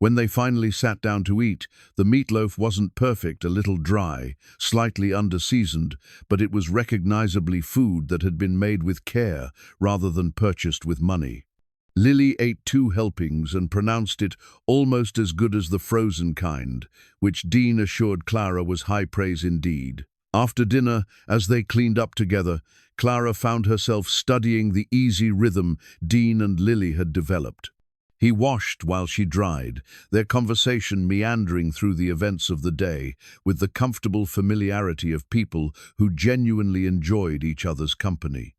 When they finally sat down to eat, the meatloaf wasn't perfect, a little dry, slightly under-seasoned, but it was recognizably food that had been made with care rather than purchased with money. Lily ate 2 helpings and pronounced it almost as good as the frozen kind, which Dean assured Clara was high praise indeed. After dinner, as they cleaned up together, Clara found herself studying the easy rhythm Dean and Lily had developed. He washed while she dried, their conversation meandering through the events of the day with the comfortable familiarity of people who genuinely enjoyed each other's company.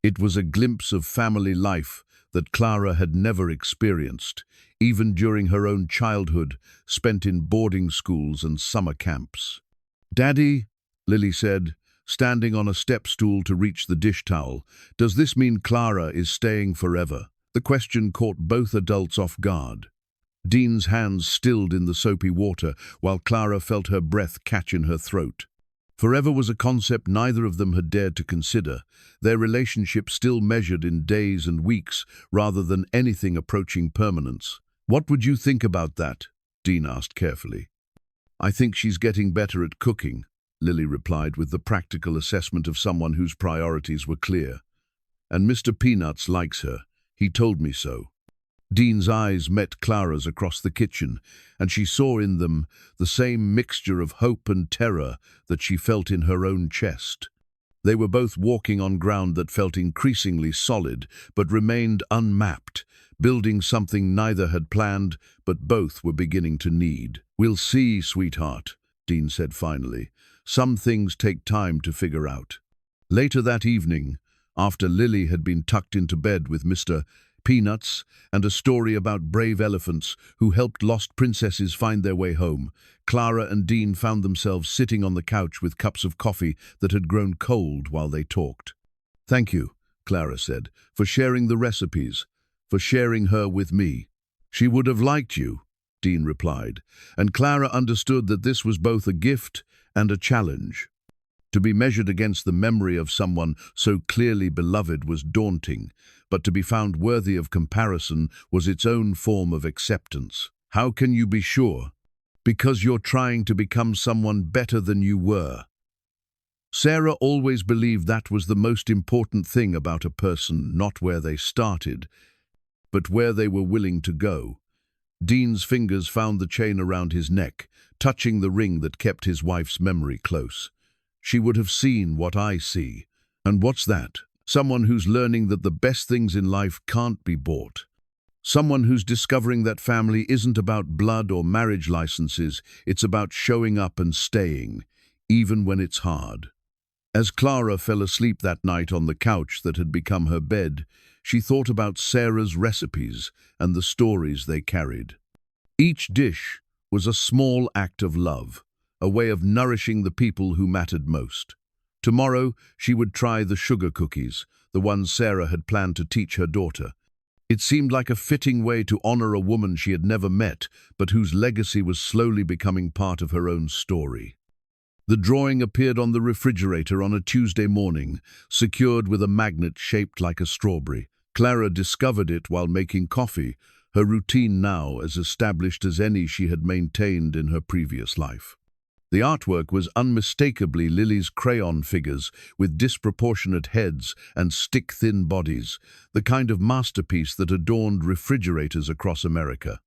It was a glimpse of family life that Clara had never experienced, even during her own childhood, spent in boarding schools and summer camps. "Daddy," Lily said, standing on a step stool to reach the dish towel, "does this mean Clara is staying forever?" The question caught both adults off guard. Dean's hands stilled in the soapy water, while Clara felt her breath catch in her throat. Forever was a concept neither of them had dared to consider, their relationship still measured in days and weeks rather than anything approaching permanence. "What would you think about that?" Dean asked carefully. "I think she's getting better at cooking," Lily replied with the practical assessment of someone whose priorities were clear. "And Mr. Peanuts likes her. He told me so." Dean's eyes met Clara's across the kitchen, and she saw in them the same mixture of hope and terror that she felt in her own chest. They were both walking on ground that felt increasingly solid, but remained unmapped, building something neither had planned, but both were beginning to need. "We'll see, sweetheart," Dean said finally. "Some things take time to figure out." Later that evening, after Lily had been tucked into bed with Mr. Peanuts and a story about brave elephants who helped lost princesses find their way home, Clara and Dean found themselves sitting on the couch with cups of coffee that had grown cold while they talked. "Thank you," Clara said, "for sharing the recipes, for sharing her with me." "She would have liked you," Dean replied, and Clara understood that this was both a gift and a challenge. To be measured against the memory of someone so clearly beloved was daunting, but to be found worthy of comparison was its own form of acceptance. "How can you be sure?" "Because you're trying to become someone better than you were." Sarah always believed that was the most important thing about a person, not where they started, but where they were willing to go. Dean's fingers found the chain around his neck, touching the ring that kept his wife's memory close. "She would have seen what I see." "And what's that?" "Someone who's learning that the best things in life can't be bought. Someone who's discovering that family isn't about blood or marriage licenses, it's about showing up and staying, even when it's hard." As Clara fell asleep that night on the couch that had become her bed, she thought about Sarah's recipes and the stories they carried. Each dish was a small act of love, a way of nourishing the people who mattered most. Tomorrow, she would try the sugar cookies, the ones Sarah had planned to teach her daughter. It seemed like a fitting way to honor a woman she had never met, but whose legacy was slowly becoming part of her own story. The drawing appeared on the refrigerator on a Tuesday morning, secured with a magnet shaped like a strawberry. Clara discovered it while making coffee, her routine now as established as any she had maintained in her previous life. The artwork was unmistakably Lily's crayon figures with disproportionate heads and stick-thin bodies, the kind of masterpiece that adorned refrigerators across America.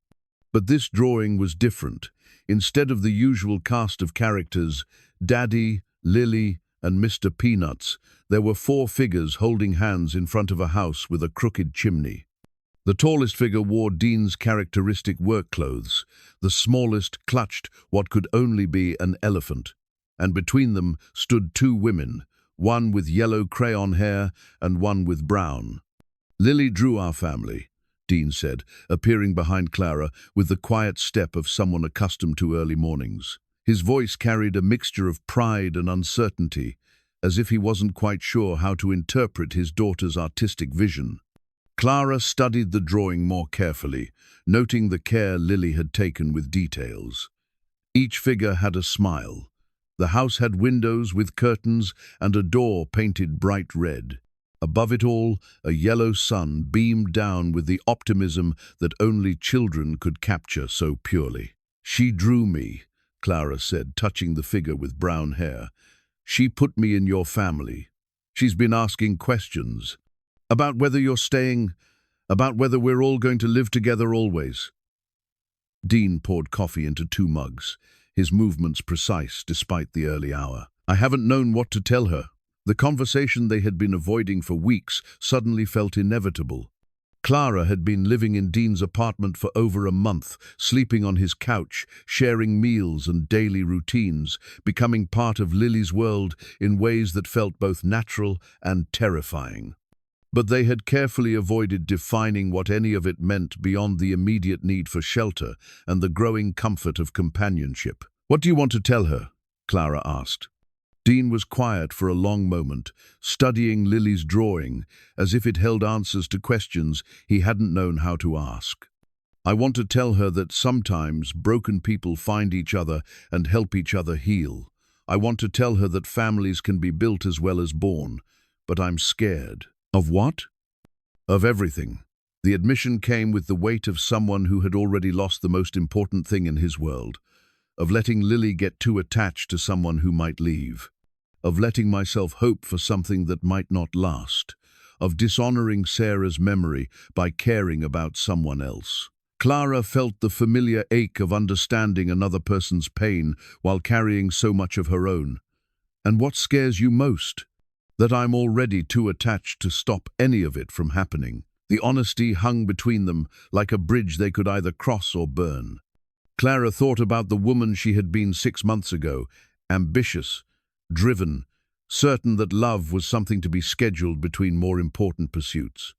But this drawing was different. Instead of the usual cast of characters, Daddy, Lily, and Mr. Peanuts, there were 4 figures holding hands in front of a house with a crooked chimney. The tallest figure wore Dean's characteristic work clothes. The smallest clutched what could only be an elephant. And between them stood 2 women, one with yellow crayon hair and one with brown. "Lily drew our family," Dean said, appearing behind Clara with the quiet step of someone accustomed to early mornings. His voice carried a mixture of pride and uncertainty, as if he wasn't quite sure how to interpret his daughter's artistic vision. Clara studied the drawing more carefully, noting the care Lily had taken with details. Each figure had a smile. The house had windows with curtains and a door painted bright red. Above it all, a yellow sun beamed down with the optimism that only children could capture so purely. "She drew me," Clara said, touching the figure with brown hair. "She put me in your family. She's been asking questions. About whether you're staying, about whether we're all going to live together always." Dean poured coffee into 2 mugs, his movements precise despite the early hour. "I haven't known what to tell her." The conversation they had been avoiding for weeks suddenly felt inevitable. Clara had been living in Dean's apartment for over a month, sleeping on his couch, sharing meals and daily routines, becoming part of Lily's world in ways that felt both natural and terrifying. But they had carefully avoided defining what any of it meant beyond the immediate need for shelter and the growing comfort of companionship. "What do you want to tell her?" Clara asked. Dean was quiet for a long moment, studying Lily's drawing as if it held answers to questions he hadn't known how to ask. "I want to tell her that sometimes broken people find each other and help each other heal. I want to tell her that families can be built as well as born, but I'm scared." "Of what?" "Of everything." The admission came with the weight of someone who had already lost the most important thing in his world. "Of letting Lily get too attached to someone who might leave. Of letting myself hope for something that might not last. Of dishonoring Sarah's memory by caring about someone else." Clara felt the familiar ache of understanding another person's pain while carrying so much of her own. "And what scares you most?" "That I'm already too attached to stop any of it from happening." The honesty hung between them like a bridge they could either cross or burn. Clara thought about the woman she had been 6 months ago, ambitious, driven, certain that love was something to be scheduled between more important pursuits.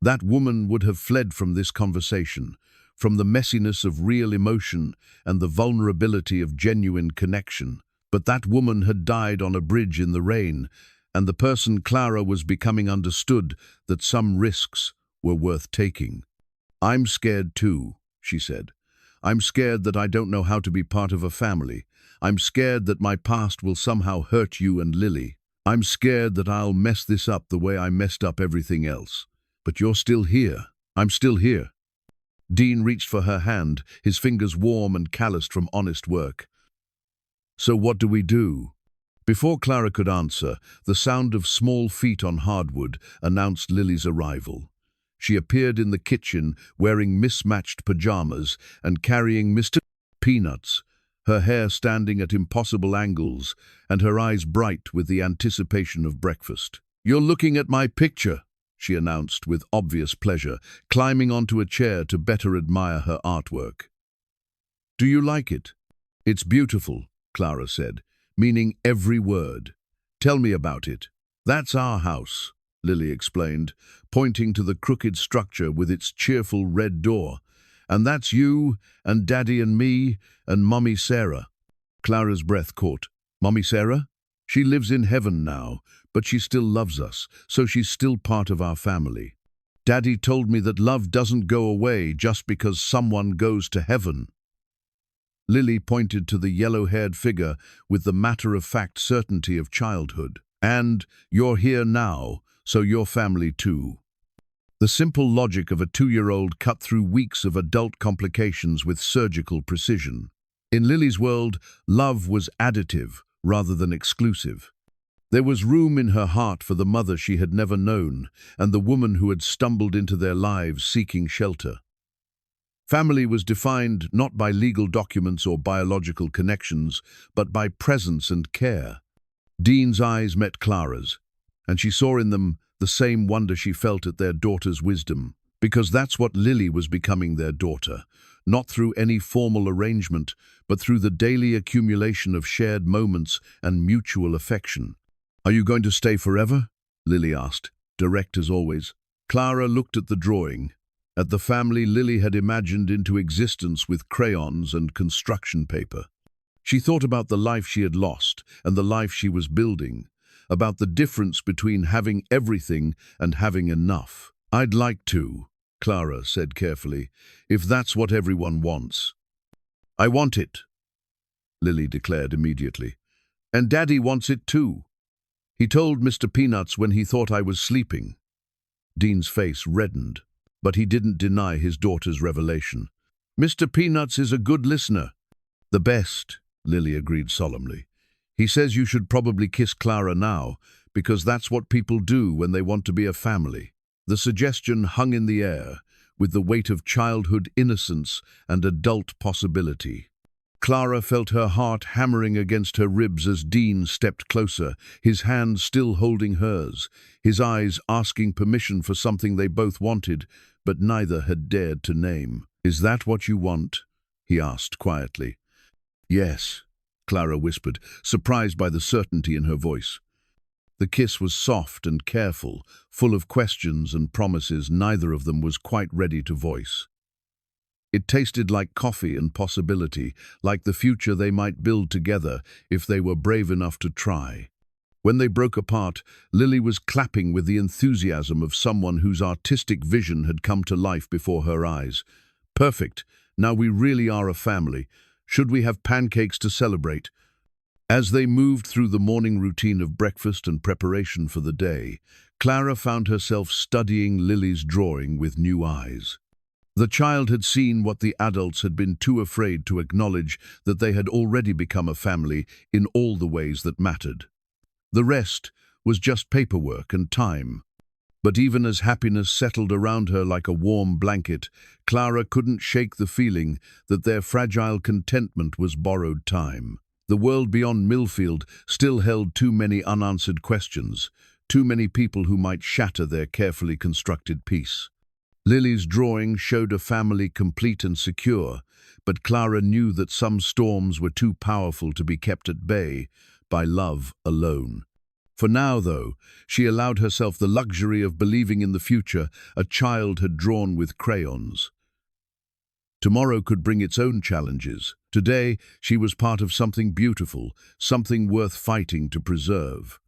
That woman would have fled from this conversation, from the messiness of real emotion and the vulnerability of genuine connection. But that woman had died on a bridge in the rain, and the person Clara was becoming understood that some risks were worth taking. "I'm scared too," she said. "I'm scared that I don't know how to be part of a family. I'm scared that my past will somehow hurt you and Lily. I'm scared that I'll mess this up the way I messed up everything else. But you're still here. I'm still here." Dean reached for her hand, his fingers warm and calloused from honest work. "So what do we do?" Before Clara could answer, the sound of small feet on hardwood announced Lily's arrival. She appeared in the kitchen wearing mismatched pajamas and carrying Mr. Peanuts, her hair standing at impossible angles and her eyes bright with the anticipation of breakfast. "You're looking at my picture," she announced with obvious pleasure, climbing onto a chair to better admire her artwork. "Do you like it?" "It's beautiful," Clara said, meaning every word. Tell me about it. That's our house, Lily explained, pointing to the crooked structure with its cheerful red door. And that's you, and Daddy and me, and Mummy Sarah. Clara's breath caught. Mummy Sarah? She lives in heaven now, but she still loves us, so she's still part of our family. Daddy told me that love doesn't go away just because someone goes to heaven. Lily pointed to the yellow-haired figure with the matter-of-fact certainty of childhood. And you're here now, so you're family too. The simple logic of a 2-year-old cut through weeks of adult complications with surgical precision. In Lily's world, love was additive rather than exclusive. There was room in her heart for the mother she had never known and the woman who had stumbled into their lives seeking shelter. Family was defined not by legal documents or biological connections, but by presence and care. Dean's eyes met Clara's, and she saw in them the same wonder she felt at their daughter's wisdom, because that's what Lily was becoming, their daughter, not through any formal arrangement, but through the daily accumulation of shared moments and mutual affection. Are you going to stay forever? Lily asked, direct as always. Clara looked at the drawing, at the family Lily had imagined into existence with crayons and construction paper. She thought about the life she had lost and the life she was building, about the difference between having everything and having enough. I'd like to, Clara said carefully, if that's what everyone wants. I want it, Lily declared immediately. And Daddy wants it too. He told Mr. Peanuts when he thought I was sleeping. Dean's face reddened, but he didn't deny his daughter's revelation. Mr. Peanuts is a good listener. The best, Lily agreed solemnly. He says you should probably kiss Clara now, because that's what people do when they want to be a family. The suggestion hung in the air, with the weight of childhood innocence and adult possibility. Clara felt her heart hammering against her ribs as Dean stepped closer, his hand still holding hers, his eyes asking permission for something they both wanted, but neither had dared to name. Is that what you want? He asked quietly. Yes, Clara whispered, surprised by the certainty in her voice. The kiss was soft and careful, full of questions and promises neither of them was quite ready to voice. It tasted like coffee and possibility, like the future they might build together if they were brave enough to try. When they broke apart, Lily was clapping with the enthusiasm of someone whose artistic vision had come to life before her eyes. Perfect. Now we really are a family. Should we have pancakes to celebrate? As they moved through the morning routine of breakfast and preparation for the day, Clara found herself studying Lily's drawing with new eyes. The child had seen what the adults had been too afraid to acknowledge, that they had already become a family in all the ways that mattered. The rest was just paperwork and time. But even as happiness settled around her like a warm blanket, Clara couldn't shake the feeling that their fragile contentment was borrowed time. The world beyond Millfield still held too many unanswered questions, too many people who might shatter their carefully constructed peace. Lily's drawing showed a family complete and secure, but Clara knew that some storms were too powerful to be kept at bay by love alone. For now, though, she allowed herself the luxury of believing in the future a child had drawn with crayons. Tomorrow could bring its own challenges. Today, she was part of something beautiful, something worth fighting to preserve.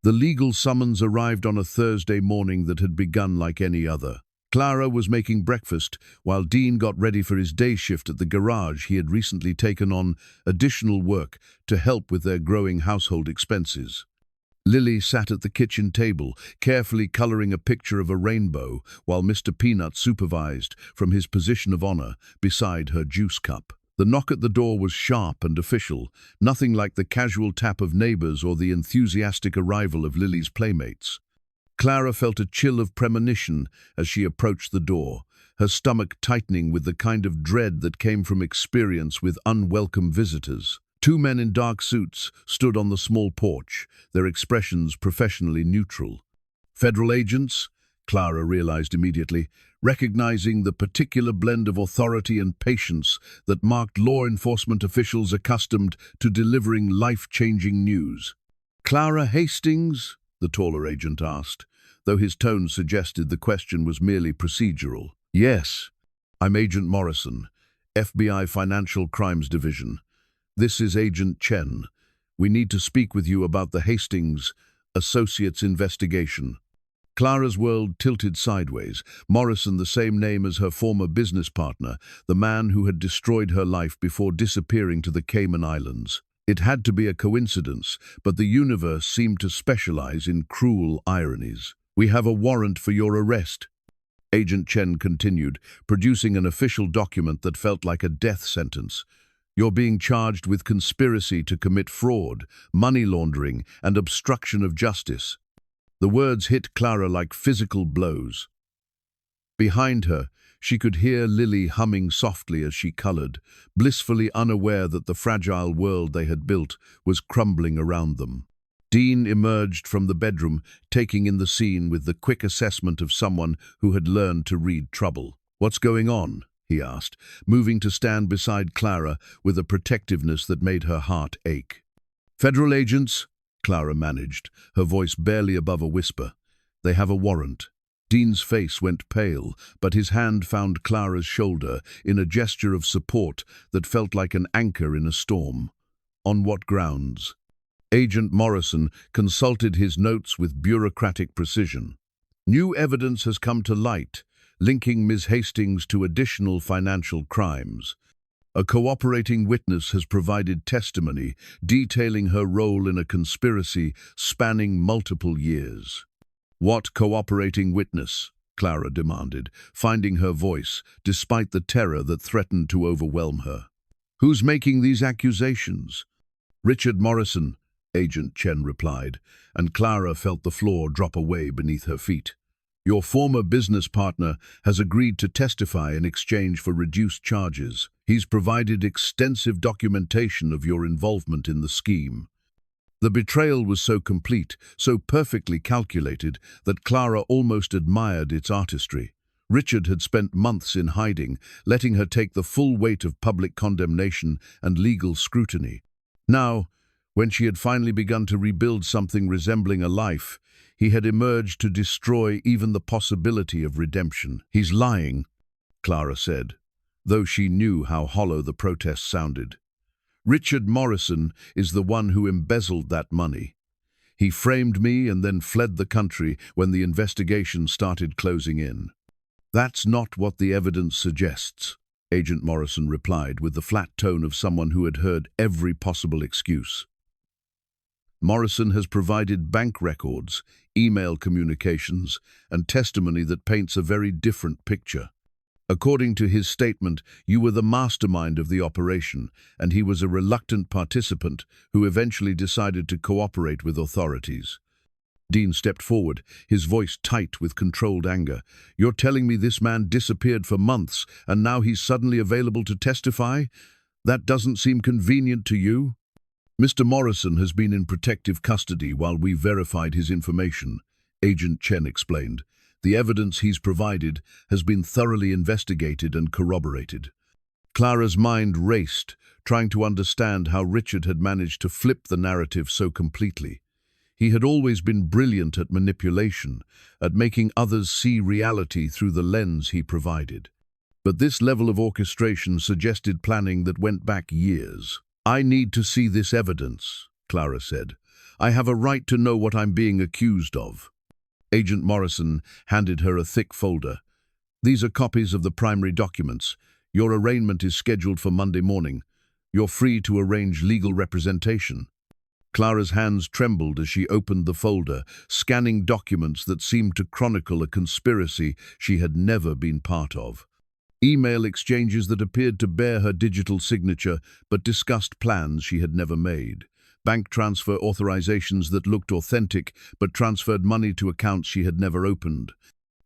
The legal summons arrived on a Thursday morning that had begun like any other. Clara was making breakfast while Dean got ready for his day shift at the garage. He had recently taken on additional work to help with their growing household expenses. Lily sat at the kitchen table, carefully coloring a picture of a rainbow, while Mr. Peanut supervised from his position of honor beside her juice cup. The knock at the door was sharp and official, nothing like the casual tap of neighbors or the enthusiastic arrival of Lily's playmates. Clara felt a chill of premonition as she approached the door, her stomach tightening with the kind of dread that came from experience with unwelcome visitors. Two men in dark suits stood on the small porch, their expressions professionally neutral. Federal agents? Clara realized immediately, recognizing the particular blend of authority and patience that marked law enforcement officials accustomed to delivering life-changing news. Clara Hastings? The taller agent asked, though his tone suggested the question was merely procedural. Yes, I'm Agent Morrison, FBI Financial Crimes Division. This is Agent Chen. We need to speak with you about the Hastings Associates investigation. Clara's world tilted sideways. Morrison, the same name as her former business partner, the man who had destroyed her life before disappearing to the Cayman Islands. It had to be a coincidence, but the universe seemed to specialize in cruel ironies. We have a warrant for your arrest, Agent Chen continued, producing an official document that felt like a death sentence. You're being charged with conspiracy to commit fraud, money laundering, and obstruction of justice. The words hit Clara like physical blows. Behind her, she could hear Lily humming softly as she colored, blissfully unaware that the fragile world they had built was crumbling around them. Dean emerged from the bedroom, taking in the scene with the quick assessment of someone who had learned to read trouble. What's going on? He asked, moving to stand beside Clara with a protectiveness that made her heart ache. Federal agents, Clara managed, her voice barely above a whisper. They have a warrant. Dean's face went pale, but his hand found Clara's shoulder in a gesture of support that felt like an anchor in a storm. On what grounds? Agent Morrison consulted his notes with bureaucratic precision. New evidence has come to light, linking Ms. Hastings to additional financial crimes. A cooperating witness has provided testimony detailing her role in a conspiracy spanning multiple years. What cooperating witness? Clara demanded, finding her voice, despite the terror that threatened to overwhelm her. Who's making these accusations? Richard Morrison, Agent Chen replied, and Clara felt the floor drop away beneath her feet. Your former business partner has agreed to testify in exchange for reduced charges. He's provided extensive documentation of your involvement in the scheme. The betrayal was so complete, so perfectly calculated, that Clara almost admired its artistry. Richard had spent months in hiding, letting her take the full weight of public condemnation and legal scrutiny. Now, when she had finally begun to rebuild something resembling a life, he had emerged to destroy even the possibility of redemption. He's lying, Clara said, though she knew how hollow the protest sounded. Richard Morrison is the one who embezzled that money. He framed me and then fled the country when the investigation started closing in. That's not what the evidence suggests, Agent Morrison replied with the flat tone of someone who had heard every possible excuse. Morrison has provided bank records, email communications, and testimony that paints a very different picture. According to his statement, you were the mastermind of the operation, and he was a reluctant participant who eventually decided to cooperate with authorities. Dean stepped forward, his voice tight with controlled anger. You're telling me this man disappeared for months, and now he's suddenly available to testify? That doesn't seem convenient to you? Mr. Morrison has been in protective custody while we verified his information, Agent Chen explained. The evidence he's provided has been thoroughly investigated and corroborated. Clara's mind raced, trying to understand how Richard had managed to flip the narrative so completely. He had always been brilliant at manipulation, at making others see reality through the lens he provided. But this level of orchestration suggested planning that went back years. I need to see this evidence, Clara said. I have a right to know what I'm being accused of. Agent Morrison handed her a thick folder. These are copies of the primary documents. Your arraignment is scheduled for Monday morning. You're free to arrange legal representation. Clara's hands trembled as she opened the folder, scanning documents that seemed to chronicle a conspiracy she had never been part of. Email exchanges that appeared to bear her digital signature but discussed plans she had never made. Bank transfer authorizations that looked authentic but transferred money to accounts she had never opened.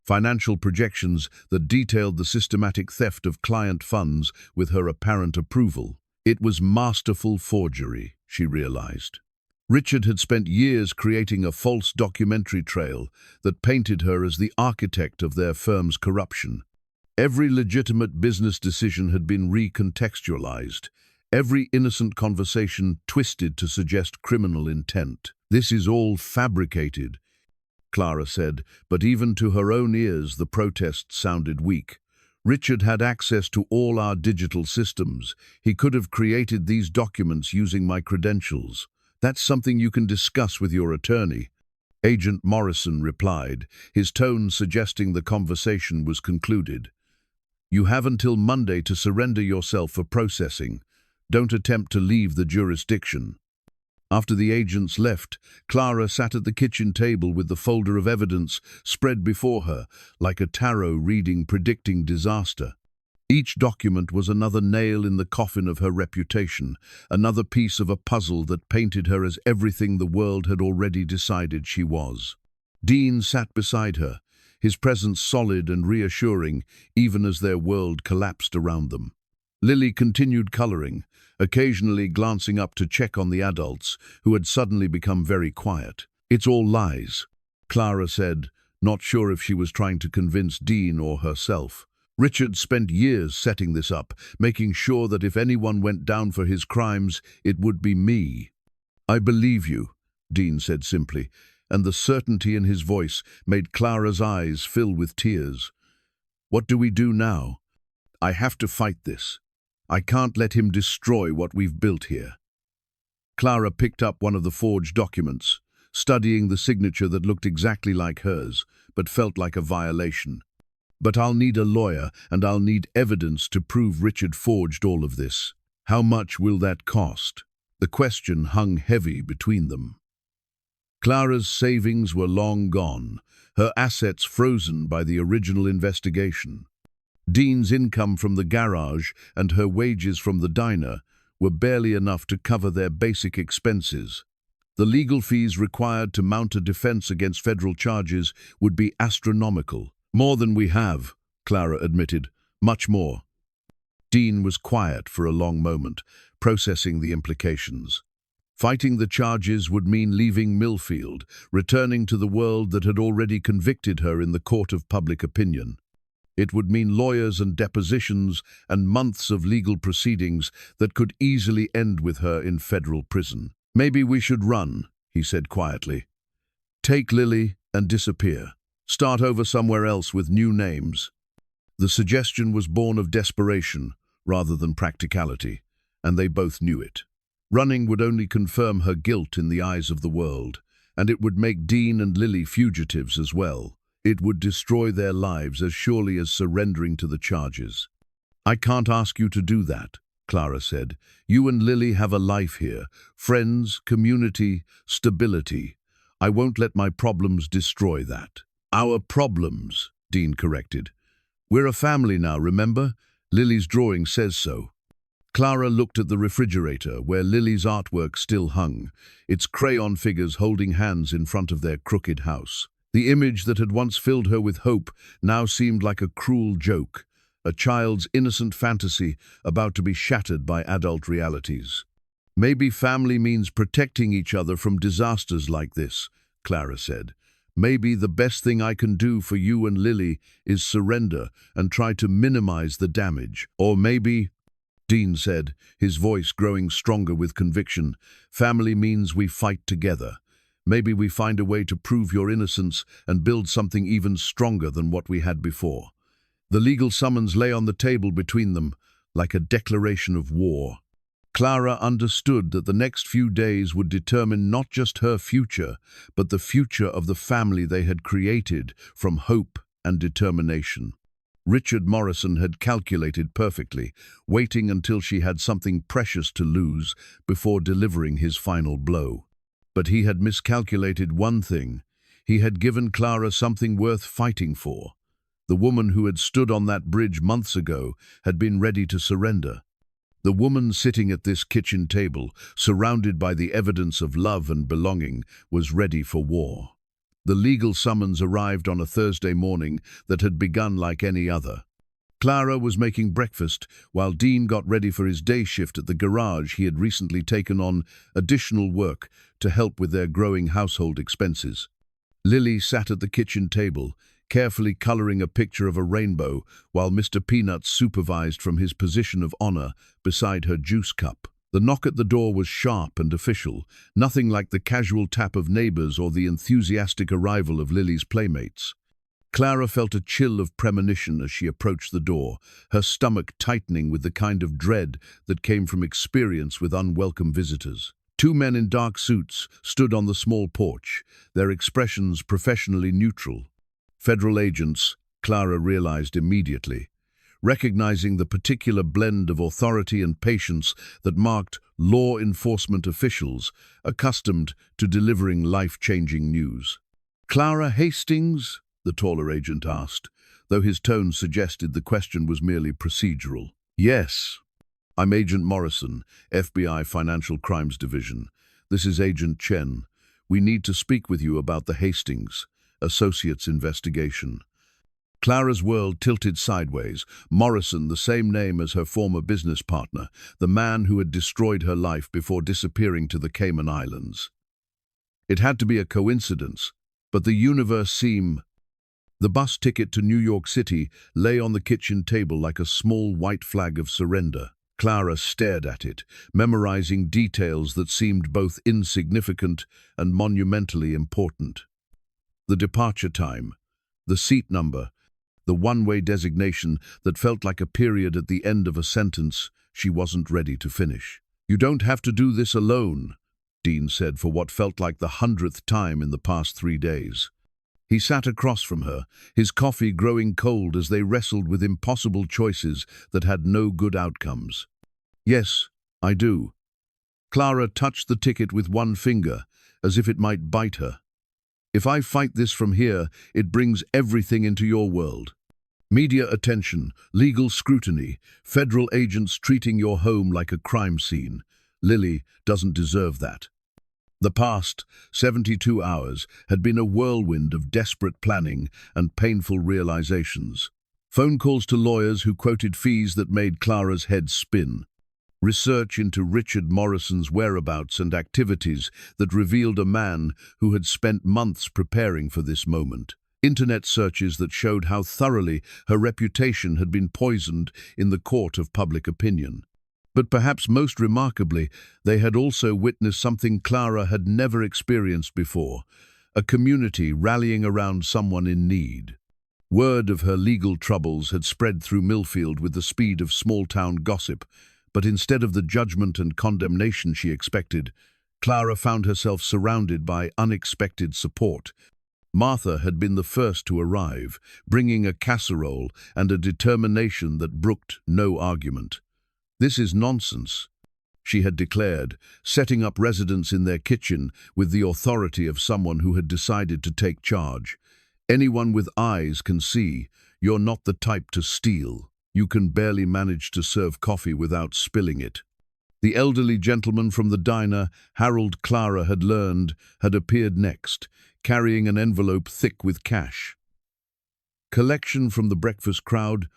Financial projections that detailed the systematic theft of client funds with her apparent approval. It was masterful forgery, she realized. Richard had spent years creating a false documentary trail that painted her as the architect of their firm's corruption. Every legitimate business decision had been recontextualized, every innocent conversation twisted to suggest criminal intent. "This is all fabricated," Clara said, but even to her own ears the protest sounded weak. "Richard had access to all our digital systems. He could have created these documents using my credentials. That's something you can discuss with your attorney." Agent Morrison replied, his tone suggesting the conversation was concluded. "You have until Monday to surrender yourself for processing. Don't attempt to leave the jurisdiction." After the agents left, Clara sat at the kitchen table with the folder of evidence spread before her, like a tarot reading predicting disaster. Each document was another nail in the coffin of her reputation, another piece of a puzzle that painted her as everything the world had already decided she was. Dean sat beside her, his presence solid and reassuring, even as their world collapsed around them. Lily continued coloring, occasionally glancing up to check on the adults, who had suddenly become very quiet. "It's all lies," Clara said, not sure if she was trying to convince Dean or herself. "Richard spent years setting this up, making sure that if anyone went down for his crimes, it would be me." "I believe you," Dean said simply, and the certainty in his voice made Clara's eyes fill with tears. "What do we do now? I have to fight this. I can't let him destroy what we've built here." Clara picked up one of the forged documents, studying the signature that looked exactly like hers, but felt like a violation. "But I'll need a lawyer, and I'll need evidence to prove Richard forged all of this. How much will that cost?" The question hung heavy between them. Clara's savings were long gone, her assets frozen by the original investigation. Dean's income from the garage and her wages from the diner were barely enough to cover their basic expenses. The legal fees required to mount a defense against federal charges would be astronomical. "More than we have," Clara admitted, "much more." Dean was quiet for a long moment, processing the implications. Fighting the charges would mean leaving Millfield, returning to the world that had already convicted her in the court of public opinion. It would mean lawyers and depositions and months of legal proceedings that could easily end with her in federal prison. "Maybe we should run," he said quietly. "Take Lily and disappear. Start over somewhere else with new names." The suggestion was born of desperation rather than practicality, and they both knew it. Running would only confirm her guilt in the eyes of the world, and it would make Dean and Lily fugitives as well. It would destroy their lives as surely as surrendering to the charges. "I can't ask you to do that," Clara said. "You and Lily have a life here, friends, community, stability. I won't let my problems destroy that." "Our problems," Dean corrected. "We're a family now, remember? Lily's drawing says so." Clara looked at the refrigerator, where Lily's artwork still hung, its crayon figures holding hands in front of their crooked house. The image that had once filled her with hope now seemed like a cruel joke, a child's innocent fantasy about to be shattered by adult realities. "Maybe family means protecting each other from disasters like this," Clara said. "Maybe the best thing I can do for you and Lily is surrender and try to minimize the damage. Or maybe," Dean said, his voice growing stronger with conviction, "family means we fight together. Maybe we find a way to prove your innocence and build something even stronger than what we had before." The legal summons lay on the table between them, like a declaration of war. Clara understood that the next few days would determine not just her future, but the future of the family they had created from hope and determination. Richard Morrison had calculated perfectly, waiting until she had something precious to lose before delivering his final blow. But he had miscalculated one thing. He had given Clara something worth fighting for. The woman who had stood on that bridge months ago had been ready to surrender. The woman sitting at this kitchen table, surrounded by the evidence of love and belonging, was ready for war. The legal summons arrived on a Thursday morning that had begun like any other. Clara was making breakfast while Dean got ready for his day shift at the garage. He had recently taken on additional work to help with their growing household expenses. Lily sat at the kitchen table, carefully coloring a picture of a rainbow, while Mr. Peanuts supervised from his position of honor beside her juice cup. The knock at the door was sharp and official, nothing like the casual tap of neighbors or the enthusiastic arrival of Lily's playmates. Clara felt a chill of premonition as she approached the door, her stomach tightening with the kind of dread that came from experience with unwelcome visitors. Two men in dark suits stood on the small porch, their expressions professionally neutral. Federal agents, Clara realized immediately, recognizing the particular blend of authority and patience that marked law enforcement officials accustomed to delivering life-changing news. "Clara Hastings?" the taller agent asked, though his tone suggested the question was merely procedural. "Yes. I'm Agent Morrison, FBI Financial Crimes Division. This is Agent Chen. We need to speak with you about the Hastings Associates investigation." Clara's world tilted sideways. Morrison, the same name as her former business partner, the man who had destroyed her life before disappearing to the Cayman Islands. It had to be a coincidence, but the universe seemed... The bus ticket to New York City lay on the kitchen table like a small white flag of surrender. Clara stared at it, memorizing details that seemed both insignificant and monumentally important. The departure time, the seat number, the one-way designation that felt like a period at the end of a sentence she wasn't ready to finish. "You don't have to do this alone," Dean said for what felt like the 100th time in the past 3 days. He sat across from her, his coffee growing cold as they wrestled with impossible choices that had no good outcomes. "Yes, I do." Clara touched the ticket with one finger, as if it might bite her. "If I fight this from here, it brings everything into your world. Media attention, legal scrutiny, federal agents treating your home like a crime scene. Lily doesn't deserve that." The past 72 hours had been a whirlwind of desperate planning and painful realizations. Phone calls to lawyers who quoted fees that made Clara's head spin. Research into Richard Morrison's whereabouts and activities that revealed a man who had spent months preparing for this moment. Internet searches that showed how thoroughly her reputation had been poisoned in the court of public opinion. But perhaps most remarkably, they had also witnessed something Clara had never experienced before, a community rallying around someone in need. Word of her legal troubles had spread through Millfield with the speed of small-town gossip, but instead of the judgment and condemnation she expected, Clara found herself surrounded by unexpected support. Martha had been the first to arrive, bringing a casserole and a determination that brooked no argument. "This is nonsense," she had declared, setting up residence in their kitchen with the authority of someone who had decided to take charge. "Anyone with eyes can see you're not the type to steal. You can barely manage to serve coffee without spilling it." The elderly gentleman from the diner, Harold, Clara had learned, had appeared next, carrying an envelope thick with cash. "Collection from the breakfast crowd,"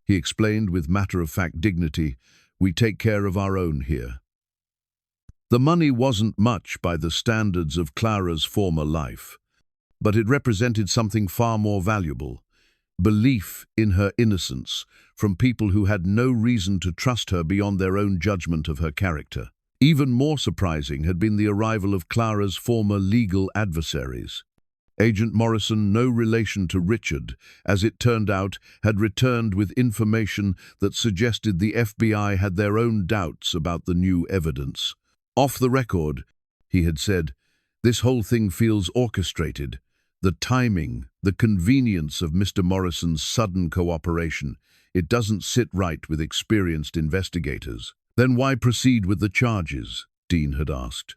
he explained with matter-of-fact dignity. "We take care of our own here." The money wasn't much by the standards of Clara's former life, but it represented something far more valuable: belief in her innocence from people who had no reason to trust her beyond their own judgment of her character. Even more surprising had been the arrival of Clara's former legal adversaries. Agent Morrison, no relation to Richard, as it turned out, had returned with information that suggested the FBI had their own doubts about the new evidence. "Off the record," he had said, "this whole thing feels orchestrated. The timing, the convenience of Mr. Morrison's sudden cooperation, it doesn't sit right with experienced investigators." "Then why proceed with the charges?" Dean had asked.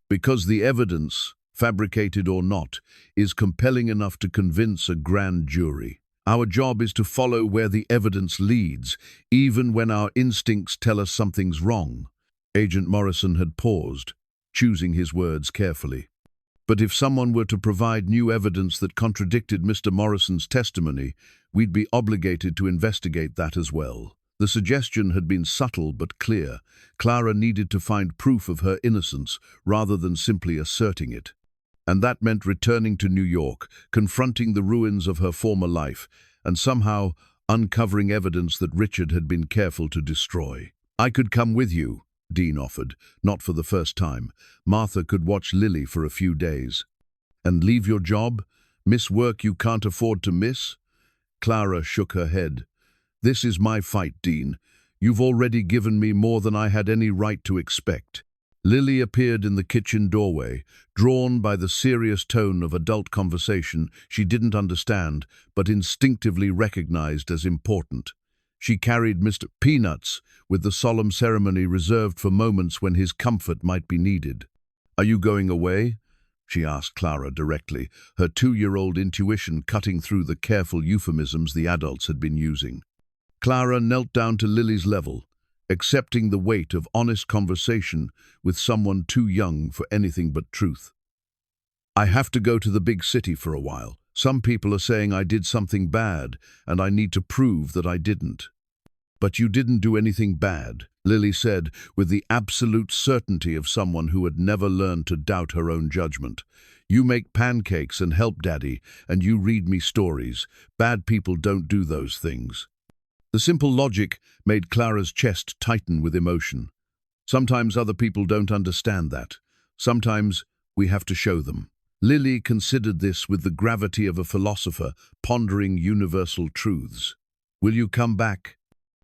"Because the evidence, fabricated or not, is compelling enough to convince a grand jury. Our job is to follow where the evidence leads, even when our instincts tell us something's wrong." Agent Morrison had paused, choosing his words carefully. "But if someone were to provide new evidence that contradicted Mr. Morrison's testimony, we'd be obligated to investigate that as well." The suggestion had been subtle but clear. Clara needed to find proof of her innocence rather than simply asserting it. And that meant returning to New York, confronting the ruins of her former life, and somehow uncovering evidence that Richard had been careful to destroy. "I could come with you," Dean offered, not for the first time. Martha could watch Lily for a few days. And leave your job? Miss work you can't afford to miss? Clara shook her head. This is my fight, Dean. You've already given me more than I had any right to expect. Lily appeared in the kitchen doorway, drawn by the serious tone of adult conversation she didn't understand, but instinctively recognized as important. She carried Mr. Peanuts with the solemn ceremony reserved for moments when his comfort might be needed. Are you going away? She asked Clara directly, her 2-year-old intuition cutting through the careful euphemisms the adults had been using. Clara knelt down to Lily's level, accepting the weight of honest conversation with someone too young for anything but truth. I have to go to the big city for a while. Some people are saying I did something bad, and I need to prove that I didn't. But you didn't do anything bad, Lily said, with the absolute certainty of someone who had never learned to doubt her own judgment. You make pancakes and help Daddy, and you read me stories. Bad people don't do those things. The simple logic made Clara's chest tighten with emotion. Sometimes other people don't understand that. Sometimes we have to show them. Lily considered this with the gravity of a philosopher pondering universal truths. Will you come back?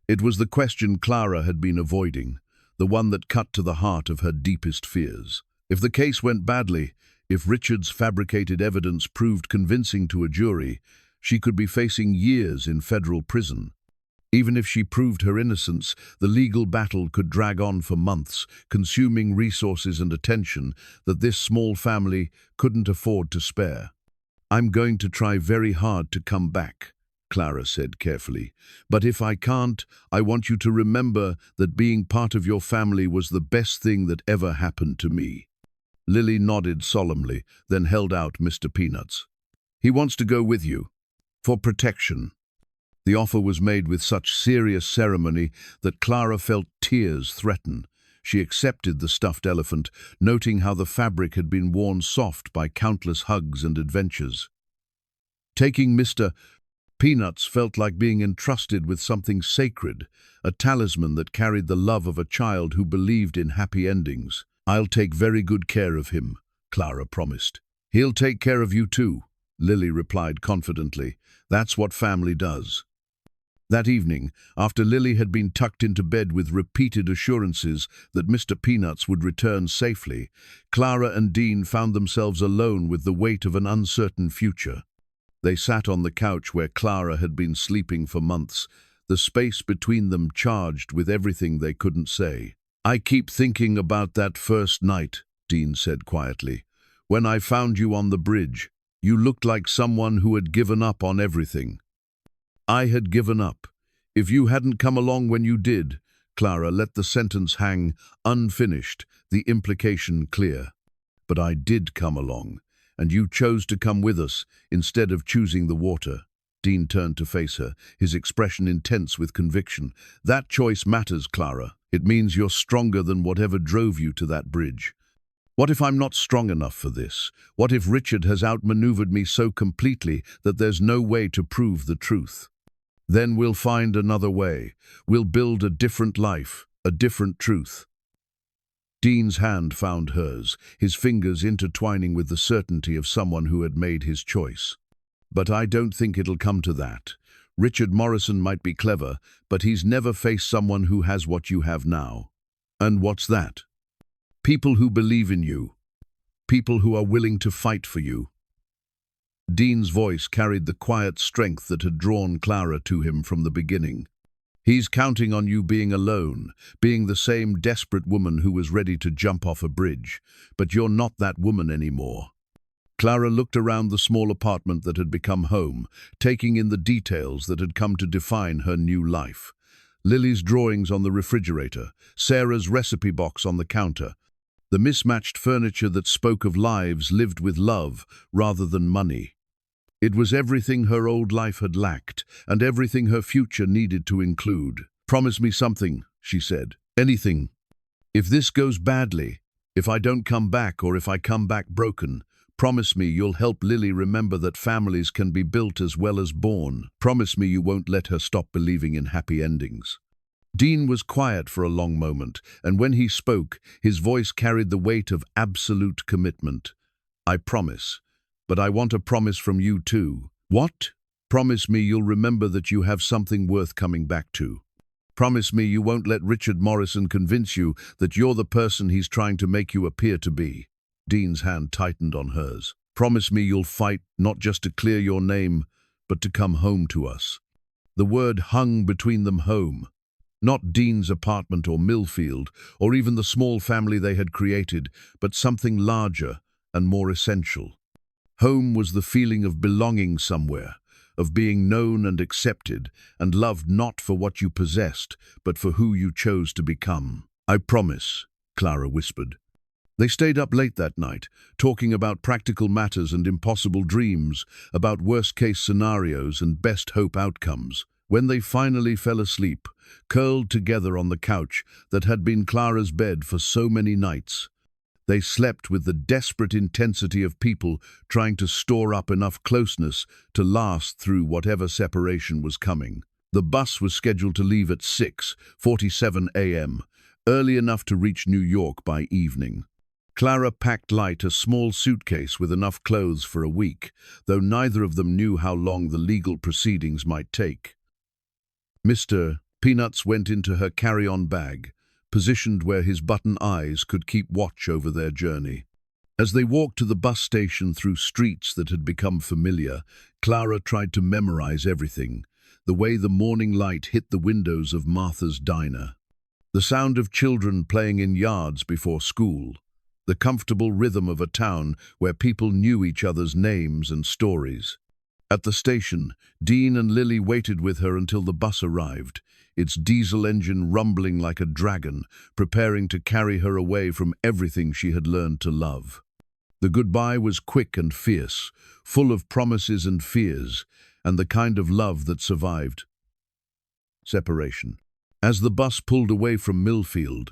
It was the question Clara had been avoiding, the one that cut to the heart of her deepest fears. If the case went badly, if Richard's fabricated evidence proved convincing to a jury, she could be facing years in federal prison. Even if she proved her innocence, the legal battle could drag on for months, consuming resources and attention that this small family couldn't afford to spare. I'm going to try very hard to come back, Clara said carefully. But if I can't, I want you to remember that being part of your family was the best thing that ever happened to me. Lily nodded solemnly, then held out Mr. Peanuts. He wants to go with you. For protection. The offer was made with such serious ceremony that Clara felt tears threaten. She accepted the stuffed elephant, noting how the fabric had been worn soft by countless hugs and adventures. Taking Mr. Peanuts felt like being entrusted with something sacred, a talisman that carried the love of a child who believed in happy endings. I'll take very good care of him, Clara promised. He'll take care of you too, Lily replied confidently. That's what family does. That evening, after Lily had been tucked into bed with repeated assurances that Mr. Peanuts would return safely, Clara and Dean found themselves alone with the weight of an uncertain future. They sat on the couch where Clara had been sleeping for months, the space between them charged with everything they couldn't say. I keep thinking about that first night, Dean said quietly. When I found you on the bridge, you looked like someone who had given up on everything. I had given up. If you hadn't come along when you did, Clara let the sentence hang unfinished, the implication clear. But I did come along, and you chose to come with us instead of choosing the water. Dean turned to face her, his expression intense with conviction. That choice matters, Clara. It means you're stronger than whatever drove you to that bridge. What if I'm not strong enough for this? What if Richard has outmaneuvered me so completely that there's no way to prove the truth? Then we'll find another way. We'll build a different life, a different truth. Dean's hand found hers, his fingers intertwining with the certainty of someone who had made his choice. But I don't think it'll come to that. Richard Morrison might be clever, but he's never faced someone who has what you have now. And what's that? People who believe in you. People who are willing to fight for you. Dean's voice carried the quiet strength that had drawn Clara to him from the beginning. He's counting on you being alone, being the same desperate woman who was ready to jump off a bridge. But you're not that woman anymore. Clara looked around the small apartment that had become home, taking in the details that had come to define her new life. Lily's drawings on the refrigerator, Sarah's recipe box on the counter, the mismatched furniture that spoke of lives lived with love rather than money. It was everything her old life had lacked, and everything her future needed to include. Promise me something, she said. Anything. If this goes badly, if I don't come back or if I come back broken, promise me you'll help Lily remember that families can be built as well as born. Promise me you won't let her stop believing in happy endings. Dean was quiet for a long moment, and when he spoke, his voice carried the weight of absolute commitment. "I promise, but I want a promise from you too." "What?" "Promise me you'll remember that you have something worth coming back to. Promise me you won't let Richard Morrison convince you that you're the person he's trying to make you appear to be." Dean's hand tightened on hers. "Promise me you'll fight not just to clear your name, but to come home to us." The word hung between them. Home. Not Dean's apartment or Millfield, or even the small family they had created, but something larger and more essential. Home was the feeling of belonging somewhere, of being known and accepted, and loved not for what you possessed, but for who you chose to become. "I promise," Clara whispered. They stayed up late that night, talking about practical matters and impossible dreams, about worst-case scenarios and best-hope outcomes. When they finally fell asleep, curled together on the couch that had been Clara's bed for so many nights, they slept with the desperate intensity of people trying to store up enough closeness to last through whatever separation was coming. The bus was scheduled to leave at 6:47 a.m., early enough to reach New York by evening. Clara packed light, a small suitcase with enough clothes for a week, though neither of them knew how long the legal proceedings might take. Mr. Peanuts went into her carry-on bag, positioned where his button eyes could keep watch over their journey. As they walked to the bus station through streets that had become familiar, Clara tried to memorize everything, the way the morning light hit the windows of Martha's diner, the sound of children playing in yards before school, the comfortable rhythm of a town where people knew each other's names and stories. At the station, Dean and Lily waited with her until the bus arrived, its diesel engine rumbling like a dragon, preparing to carry her away from everything she had learned to love. The goodbye was quick and fierce, full of promises and fears, and the kind of love that survived separation. As the bus pulled away from Millfield,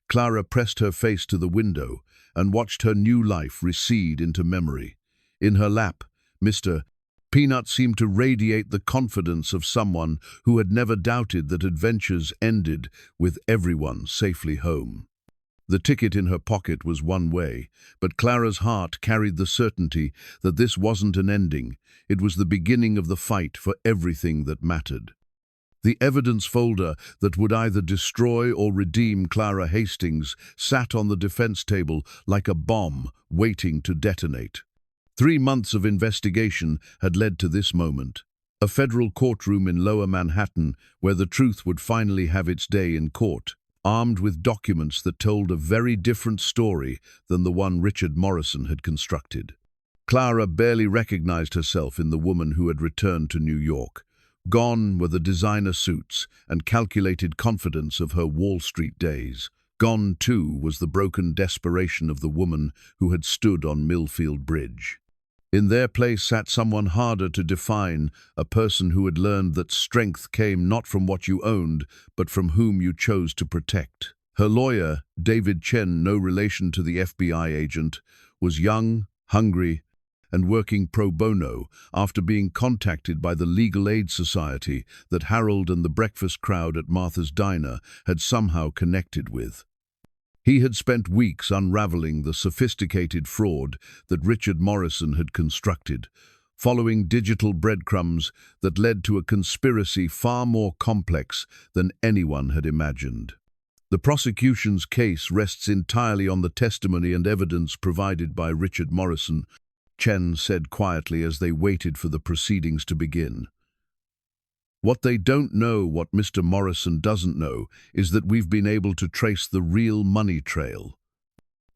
Clara pressed her face to the window and watched her new life recede into memory. In her lap, Mr. Peanut seemed to radiate the confidence of someone who had never doubted that adventures ended with everyone safely home. The ticket in her pocket was one way, but Clara's heart carried the certainty that this wasn't an ending. It was the beginning of the fight for everything that mattered. The evidence folder that would either destroy or redeem Clara Hastings sat on the defense table like a bomb waiting to detonate. 3 months of investigation had led to this moment. A federal courtroom in Lower Manhattan where the truth would finally have its day in court, armed with documents that told a very different story than the one Richard Morrison had constructed. Clara barely recognized herself in the woman who had returned to New York. Gone were the designer suits and calculated confidence of her Wall Street days. Gone, too, was the broken desperation of the woman who had stood on Millfield Bridge. In their place sat someone harder to define, a person who had learned that strength came not from what you owned, but from whom you chose to protect. Her lawyer, David Chen, no relation to the FBI agent, was young, hungry, and working pro bono after being contacted by the Legal Aid Society that Harold and the breakfast crowd at Martha's Diner had somehow connected with. He had spent weeks unraveling the sophisticated fraud that Richard Morrison had constructed, following digital breadcrumbs that led to a conspiracy far more complex than anyone had imagined. The prosecution's case rests entirely on the testimony and evidence provided by Richard Morrison, Chen said quietly as they waited for the proceedings to begin. What they don't know, what Mr. Morrison doesn't know, is that we've been able to trace the real money trail.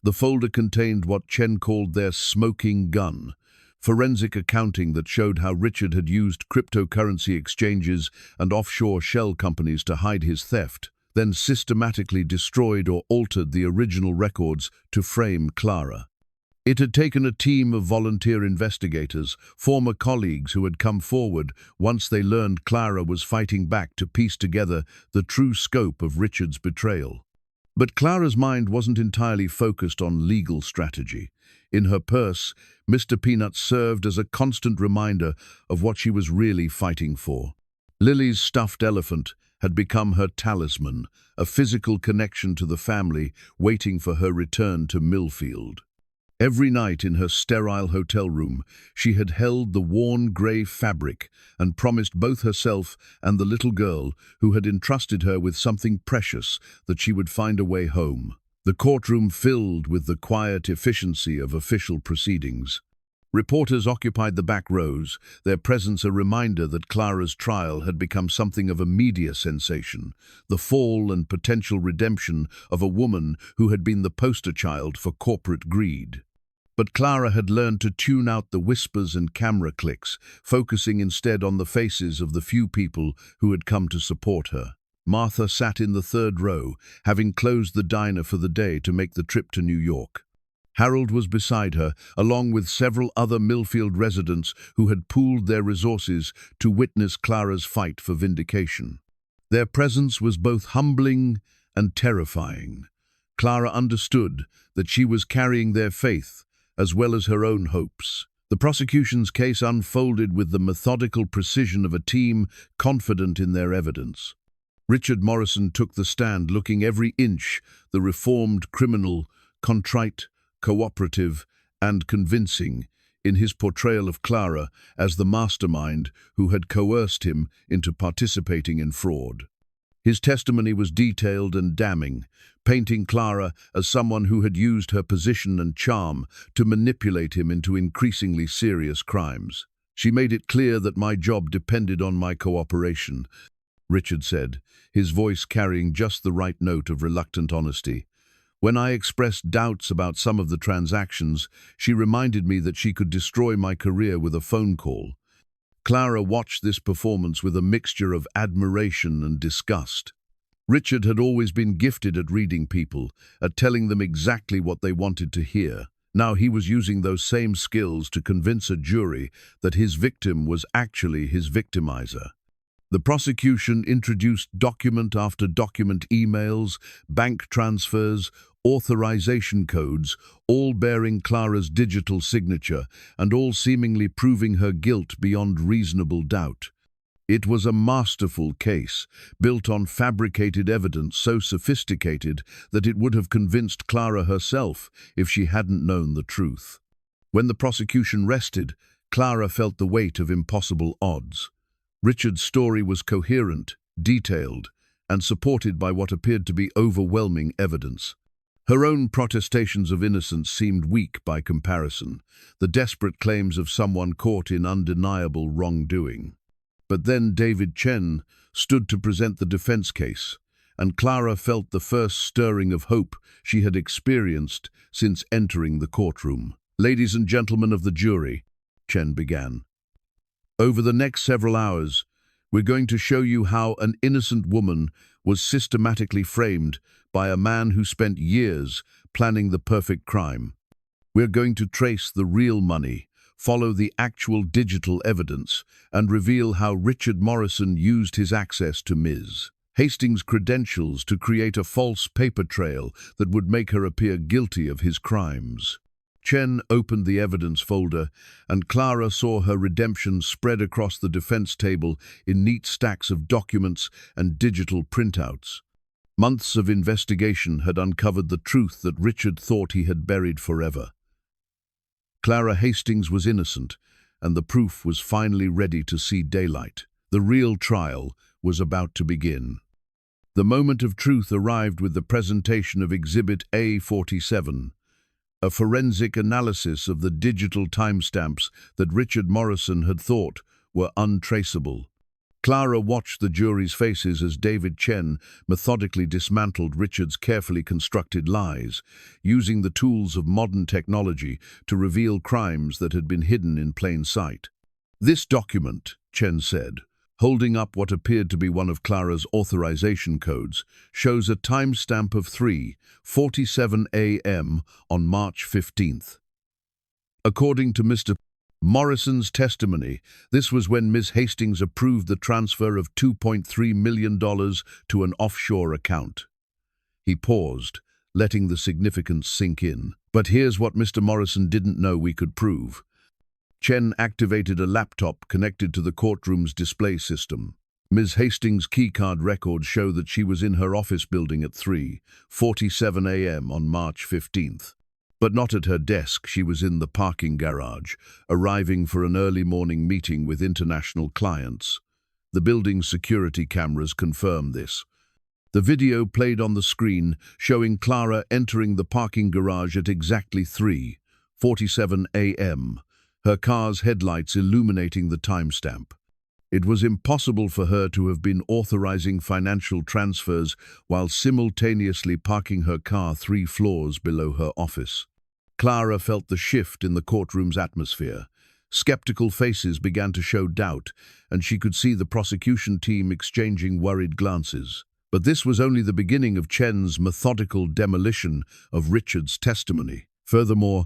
The folder contained what Chen called their smoking gun, forensic accounting that showed how Richard had used cryptocurrency exchanges and offshore shell companies to hide his theft, then systematically destroyed or altered the original records to frame Clara. It had taken a team of volunteer investigators, former colleagues who had come forward once they learned Clara was fighting back to piece together the true scope of Richard's betrayal. But Clara's mind wasn't entirely focused on legal strategy. In her purse, Mr. Peanut served as a constant reminder of what she was really fighting for. Lily's stuffed elephant had become her talisman, a physical connection to the family waiting for her return to Millfield. Every night in her sterile hotel room, she had held the worn grey fabric and promised both herself and the little girl who had entrusted her with something precious that she would find a way home. The courtroom filled with the quiet efficiency of official proceedings. Reporters occupied the back rows, their presence a reminder that Clara's trial had become something of a media sensation, the fall and potential redemption of a woman who had been the poster child for corporate greed. But Clara had learned to tune out the whispers and camera clicks, focusing instead on the faces of the few people who had come to support her. Martha sat in the third row, having closed the diner for the day to make the trip to New York. Harold was beside her, along with several other Millfield residents who had pooled their resources to witness Clara's fight for vindication. Their presence was both humbling and terrifying. Clara understood that she was carrying their faith, as well as her own hopes. The prosecution's case unfolded with the methodical precision of a team confident in their evidence. Richard Morrison took the stand, looking every inch the reformed criminal, contrite, cooperative, and convincing in his portrayal of Clara as the mastermind who had coerced him into participating in fraud. His testimony was detailed and damning, painting Clara as someone who had used her position and charm to manipulate him into increasingly serious crimes. "She made it clear that my job depended on my cooperation," Richard said, his voice carrying just the right note of reluctant honesty. "When I expressed doubts about some of the transactions, she reminded me that she could destroy my career with a phone call." Clara watched this performance with a mixture of admiration and disgust. Richard had always been gifted at reading people, at telling them exactly what they wanted to hear. Now he was using those same skills to convince a jury that his victim was actually his victimizer. The prosecution introduced document after document, emails, bank transfers, authorization codes, all bearing Clara's digital signature and all seemingly proving her guilt beyond reasonable doubt. It was a masterful case, built on fabricated evidence so sophisticated that it would have convinced Clara herself if she hadn't known the truth. When the prosecution rested, Clara felt the weight of impossible odds. Richard's story was coherent, detailed, and supported by what appeared to be overwhelming evidence. Her own protestations of innocence seemed weak by comparison, the desperate claims of someone caught in undeniable wrongdoing. But then David Chen stood to present the defense case, and Clara felt the first stirring of hope she had experienced since entering the courtroom. "Ladies and gentlemen of the jury," Chen began, "over the next several hours, we're going to show you how an innocent woman was systematically framed by a man who spent years planning the perfect crime. We're going to trace the real money, follow the actual digital evidence, and reveal how Richard Morrison used his access to Ms. Hastings' credentials to create a false paper trail that would make her appear guilty of his crimes." Chen opened the evidence folder, and Clara saw her redemption spread across the defense table in neat stacks of documents and digital printouts. Months of investigation had uncovered the truth that Richard thought he had buried forever. Clara Hastings was innocent, and the proof was finally ready to see daylight. The real trial was about to begin. The moment of truth arrived with the presentation of Exhibit A47, a forensic analysis of the digital timestamps that Richard Morrison had thought were untraceable. Clara watched the jury's faces as David Chen methodically dismantled Richard's carefully constructed lies, using the tools of modern technology to reveal crimes that had been hidden in plain sight. "This document," Chen said, holding up what appeared to be one of Clara's authorization codes, shows a timestamp of 3:47 a.m. on March 15th. According to Mr. Morrison's testimony, this was when Ms. Hastings approved the transfer of $2.3 million to an offshore account. He paused, letting the significance sink in. "But here's what Mr. Morrison didn't know we could prove." Chen activated a laptop connected to the courtroom's display system. Ms. Hastings' keycard records show that she was in her office building at 3:47 a.m. on March 15th. But not at her desk, she was in the parking garage, arriving for an early morning meeting with international clients. The building's security cameras confirm this. The video played on the screen showing Clara entering the parking garage at exactly 3:47 a.m., her car's headlights illuminating the timestamp. It was impossible for her to have been authorizing financial transfers while simultaneously parking her car 3 floors below her office. Clara felt the shift in the courtroom's atmosphere. Skeptical faces began to show doubt, and she could see the prosecution team exchanging worried glances. But this was only the beginning of Chen's methodical demolition of Richard's testimony. Furthermore,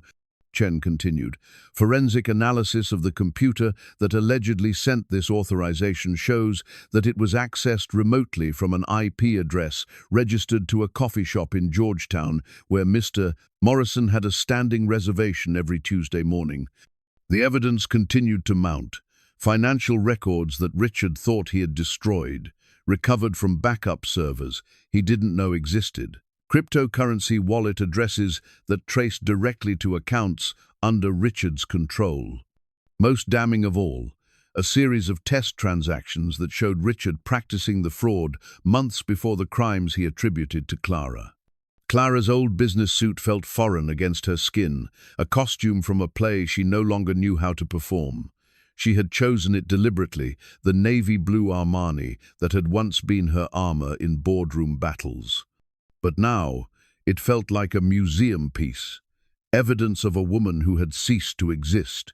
Chen continued, forensic analysis of the computer that allegedly sent this authorization shows that it was accessed remotely from an IP address registered to a coffee shop in Georgetown where Mr. Morrison had a standing reservation every Tuesday morning. The evidence continued to mount. Financial records that Richard thought he had destroyed, recovered from backup servers he didn't know existed. Cryptocurrency wallet addresses that traced directly to accounts under Richard's control. Most damning of all, a series of test transactions that showed Richard practicing the fraud months before the crimes he attributed to Clara. Clara's old business suit felt foreign against her skin, a costume from a play she no longer knew how to perform. She had chosen it deliberately, the navy blue Armani that had once been her armor in boardroom battles. But now, it felt like a museum piece, evidence of a woman who had ceased to exist.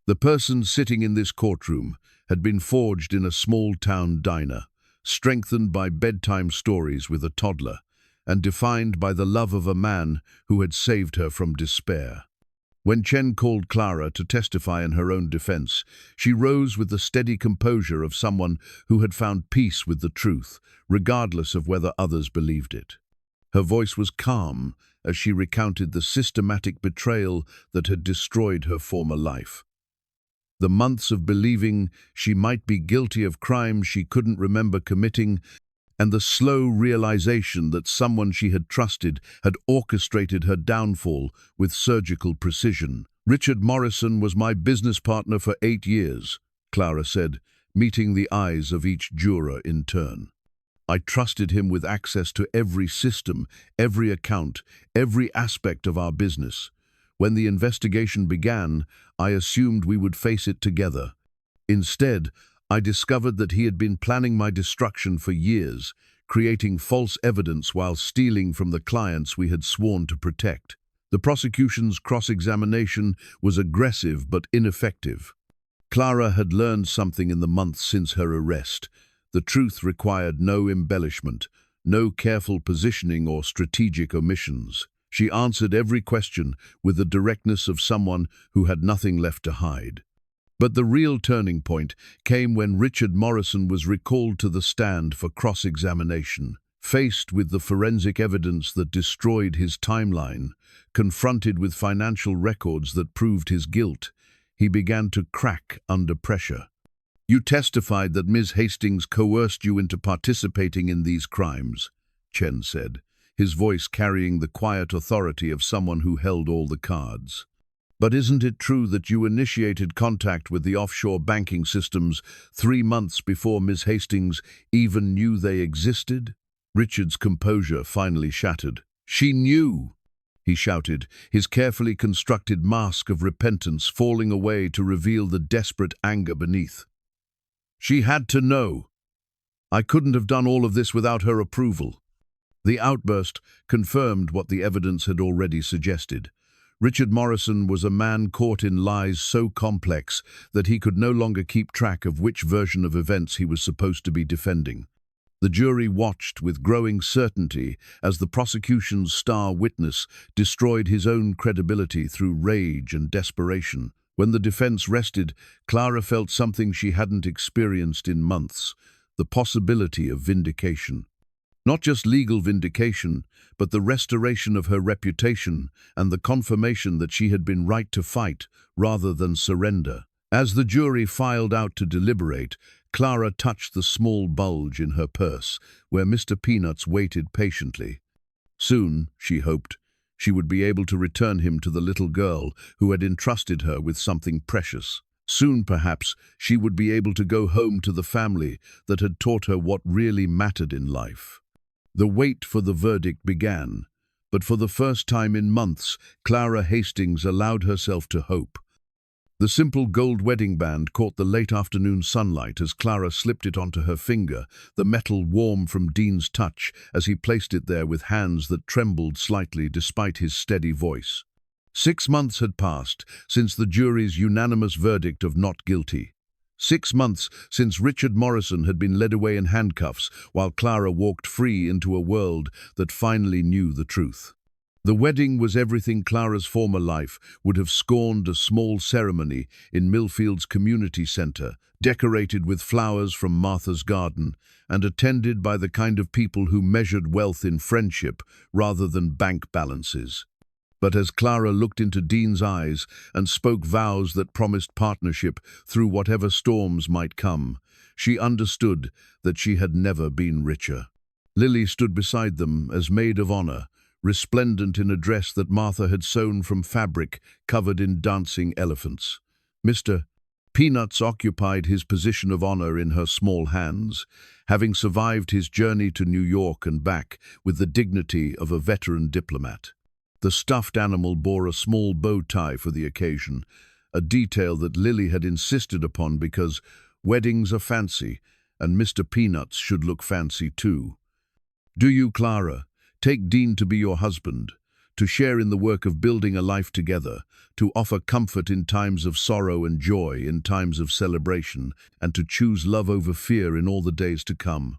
The person sitting in this courtroom had been forged in a small-town diner, strengthened by bedtime stories with a toddler, and defined by the love of a man who had saved her from despair. When Chen called Clara to testify in her own defense, she rose with the steady composure of someone who had found peace with the truth, regardless of whether others believed it. Her voice was calm as she recounted the systematic betrayal that had destroyed her former life. The months of believing she might be guilty of crimes she couldn't remember committing, and the slow realization that someone she had trusted had orchestrated her downfall with surgical precision. "Richard Morrison was my business partner for 8 years, Clara said, meeting the eyes of each juror in turn. I trusted him with access to every system, every account, every aspect of our business. When the investigation began, I assumed we would face it together. Instead, I discovered that he had been planning my destruction for years, creating false evidence while stealing from the clients we had sworn to protect. The prosecution's cross-examination was aggressive but ineffective. Clara had learned something in the months since her arrest. The truth required no embellishment, no careful positioning or strategic omissions. She answered every question with the directness of someone who had nothing left to hide. But the real turning point came when Richard Morrison was recalled to the stand for cross-examination. Faced with the forensic evidence that destroyed his timeline, confronted with financial records that proved his guilt, he began to crack under pressure. "You testified that Ms. Hastings coerced you into participating in these crimes," Chen said, his voice carrying the quiet authority of someone who held all the cards. "But isn't it true that you initiated contact with the offshore banking systems 3 months before Ms. Hastings even knew they existed?" Richard's composure finally shattered. "She knew!" he shouted, his carefully constructed mask of repentance falling away to reveal the desperate anger beneath. "She had to know. I couldn't have done all of this without her approval." The outburst confirmed what the evidence had already suggested. Richard Morrison was a man caught in lies so complex that he could no longer keep track of which version of events he was supposed to be defending. The jury watched with growing certainty as the prosecution's star witness destroyed his own credibility through rage and desperation. When the defense rested, Clara felt something she hadn't experienced in months, the possibility of vindication. Not just legal vindication, but the restoration of her reputation and the confirmation that she had been right to fight rather than surrender. As the jury filed out to deliberate, Clara touched the small bulge in her purse, where Mr. Peanuts waited patiently. Soon, she hoped, she would be able to return him to the little girl who had entrusted her with something precious. Soon, perhaps, she would be able to go home to the family that had taught her what really mattered in life. The wait for the verdict began, but for the first time in months, Clara Hastings allowed herself to hope. The simple gold wedding band caught the late afternoon sunlight as Clara slipped it onto her finger, the metal warm from Dean's touch as he placed it there with hands that trembled slightly despite his steady voice. 6 months had passed since the jury's unanimous verdict of not guilty. 6 months since Richard Morrison had been led away in handcuffs while Clara walked free into a world that finally knew the truth. The wedding was everything Clara's former life would have scorned: a small ceremony in Millfield's community centre, decorated with flowers from Martha's garden, and attended by the kind of people who measured wealth in friendship rather than bank balances. But as Clara looked into Dean's eyes and spoke vows that promised partnership through whatever storms might come, she understood that she had never been richer. Lily stood beside them as maid of honor, resplendent in a dress that Martha had sewn from fabric covered in dancing elephants. Mr. Peanuts occupied his position of honor in her small hands, having survived his journey to New York and back with the dignity of a veteran diplomat. The stuffed animal bore a small bow tie for the occasion, a detail that Lily had insisted upon because weddings are fancy, and Mr. Peanuts should look fancy too. Do you, Clara, take Dean to be your husband, to share in the work of building a life together, to offer comfort in times of sorrow and joy in times of celebration, and to choose love over fear in all the days to come?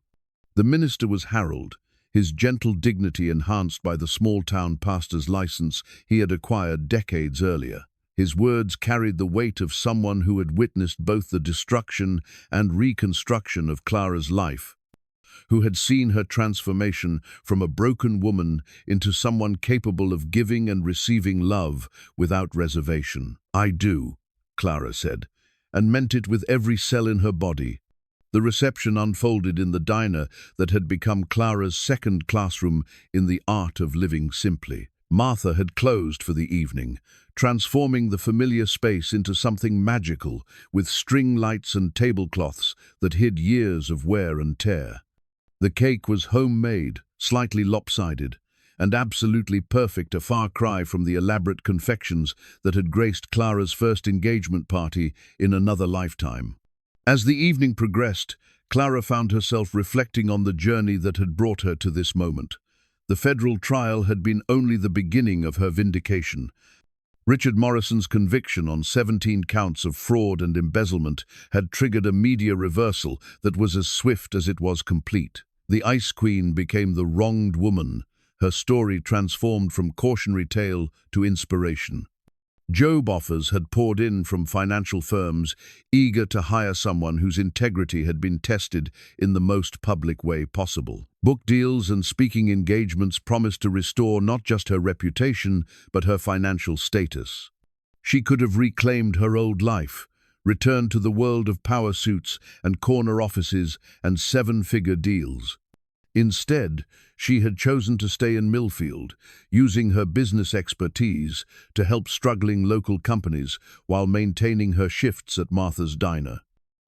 The minister was Harold, his gentle dignity enhanced by the small-town pastor's license he had acquired decades earlier. His words carried the weight of someone who had witnessed both the destruction and reconstruction of Clara's life, who had seen her transformation from a broken woman into someone capable of giving and receiving love without reservation. "I do," Clara said, and meant it with every cell in her body. The reception unfolded in the diner that had become Clara's second classroom in the art of living simply. Martha had closed for the evening, transforming the familiar space into something magical with string lights and tablecloths that hid years of wear and tear. The cake was homemade, slightly lopsided, and absolutely perfect, a far cry from the elaborate confections that had graced Clara's first engagement party in another lifetime. As the evening progressed, Clara found herself reflecting on the journey that had brought her to this moment. The federal trial had been only the beginning of her vindication. Richard Morrison's conviction on 17 counts of fraud and embezzlement had triggered a media reversal that was as swift as it was complete. The Ice Queen became the wronged woman, her story transformed from cautionary tale to inspiration. Job offers had poured in from financial firms eager to hire someone whose integrity had been tested in the most public way possible. Book deals and speaking engagements promised to restore not just her reputation, but her financial status. She could have reclaimed her old life, returned to the world of power suits and corner offices and 7-figure deals. Instead, she had chosen to stay in Millfield, using her business expertise to help struggling local companies while maintaining her shifts at Martha's diner.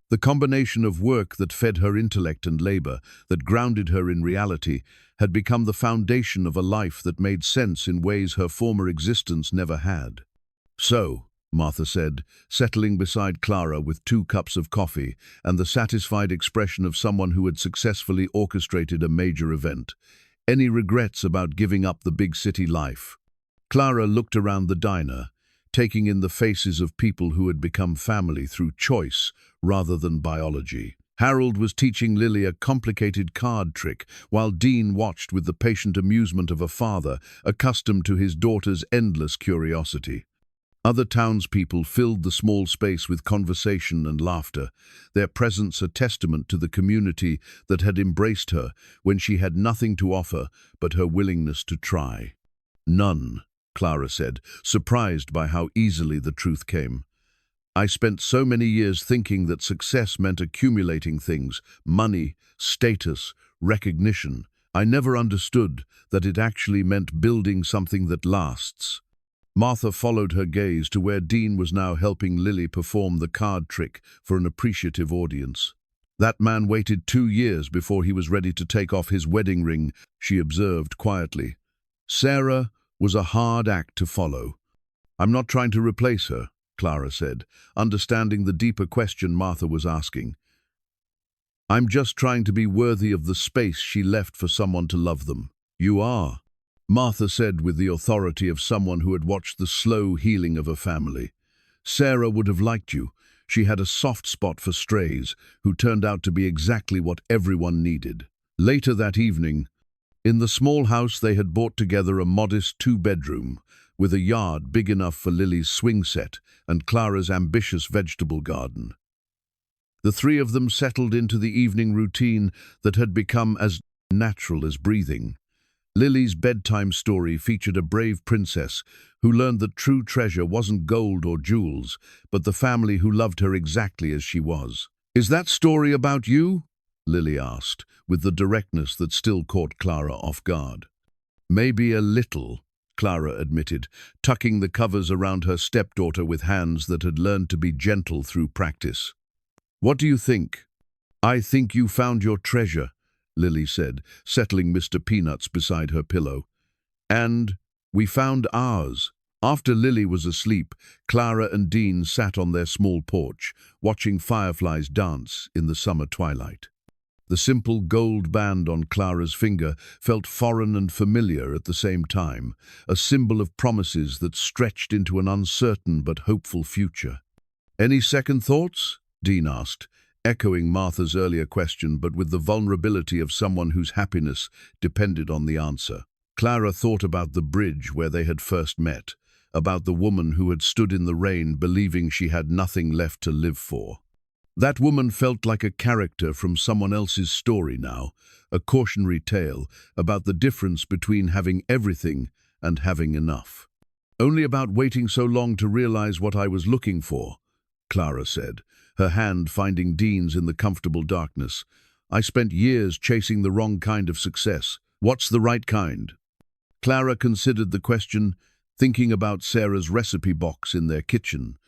The combination of work that fed her intellect and labor, that grounded her in reality, had become the foundation of a life that made sense in ways her former existence never had. "So," Martha said, settling beside Clara with 2 cups of coffee and the satisfied expression of someone who had successfully orchestrated a major event, "any regrets about giving up the big city life?" Clara looked around the diner, taking in the faces of people who had become family through choice rather than biology. Harold was teaching Lily a complicated card trick, while Dean watched with the patient amusement of a father accustomed to his daughter's endless curiosity. Other townspeople filled the small space with conversation and laughter, their presence a testament to the community that had embraced her when she had nothing to offer but her willingness to try. "None," Clara said, surprised by how easily the truth came. I spent so many years thinking that success meant accumulating things, money, status, recognition. I never understood that it actually meant building something that lasts. Martha followed her gaze to where Dean was now helping Lily perform the card trick for an appreciative audience. That man waited 2 years before he was ready to take off his wedding ring, she observed quietly. Sarah was a hard act to follow. I'm not trying to replace her, Clara said, understanding the deeper question Martha was asking. I'm just trying to be worthy of the space she left for someone to love them. You are, Martha said with the authority of someone who had watched the slow healing of a family. Sarah would have liked you. She had a soft spot for strays, who turned out to be exactly what everyone needed. Later that evening, in the small house they had bought together a modest 2-bedroom, with a yard big enough for Lily's swing set and Clara's ambitious vegetable garden. The three of them settled into the evening routine that had become as natural as breathing. Lily's bedtime story featured a brave princess who learned that true treasure wasn't gold or jewels, but the family who loved her exactly as she was. Is that story about you? Lily asked, with the directness that still caught Clara off guard. Maybe a little, Clara admitted, tucking the covers around her stepdaughter with hands that had learned to be gentle through practice. What do you think? I think you found your treasure, Lily said, settling Mr. Peanuts beside her pillow. And we found ours. After Lily was asleep, Clara and Dean sat on their small porch, watching fireflies dance in the summer twilight. The simple gold band on Clara's finger felt foreign and familiar at the same time, a symbol of promises that stretched into an uncertain but hopeful future. Any second thoughts? Dean asked, echoing Martha's earlier question but with the vulnerability of someone whose happiness depended on the answer. Clara thought about the bridge where they had first met, about the woman who had stood in the rain believing she had nothing left to live for. That woman felt like a character from someone else's story now, a cautionary tale about the difference between having everything and having enough. Only about waiting so long to realize what I was looking for, Clara said, her hand finding Dean's in the comfortable darkness. I spent years chasing the wrong kind of success. What's the right kind? Clara considered the question, thinking about Sarah's recipe box in their kitchen,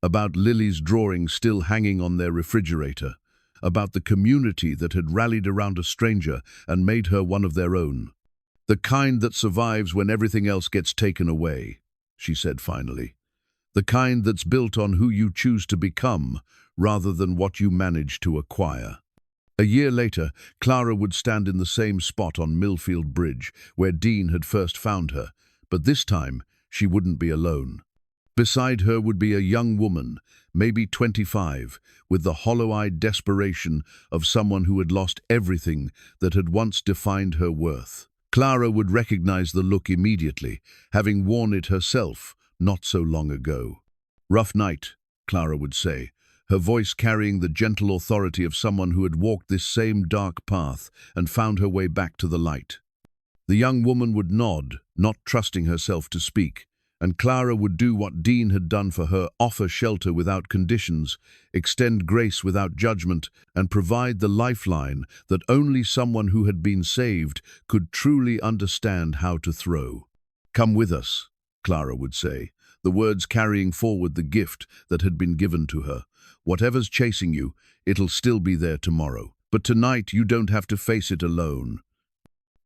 about Lily's drawing still hanging on their refrigerator, about the community that had rallied around a stranger and made her one of their own. The kind that survives when everything else gets taken away, she said finally. The kind that's built on who you choose to become, rather than what you manage to acquire. A year later, Clara would stand in the same spot on Millfield Bridge, where Dean had first found her, but this time she wouldn't be alone. Beside her would be a young woman, maybe 25, with the hollow-eyed desperation of someone who had lost everything that had once defined her worth. Clara would recognize the look immediately, having worn it herself not so long ago. Rough night, Clara would say, her voice carrying the gentle authority of someone who had walked this same dark path and found her way back to the light. The young woman would nod, not trusting herself to speak, and Clara would do what Dean had done for her, offer shelter without conditions, extend grace without judgment, and provide the lifeline that only someone who had been saved could truly understand how to throw. Come with us, Clara would say, the words carrying forward the gift that had been given to her. Whatever's chasing you, it'll still be there tomorrow. But tonight you don't have to face it alone.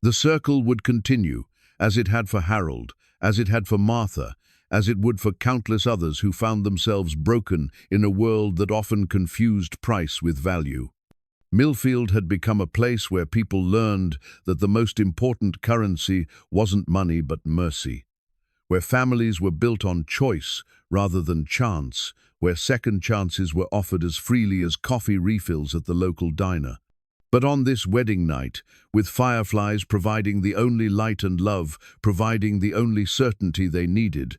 The circle would continue, as it had for Harold, as it had for Martha, as it would for countless others who found themselves broken in a world that often confused price with value. Millfield had become a place where people learned that the most important currency wasn't money but mercy, where families were built on choice rather than chance, where second chances were offered as freely as coffee refills at the local diner. But on this wedding night, with fireflies providing the only light and love, providing the only certainty they needed,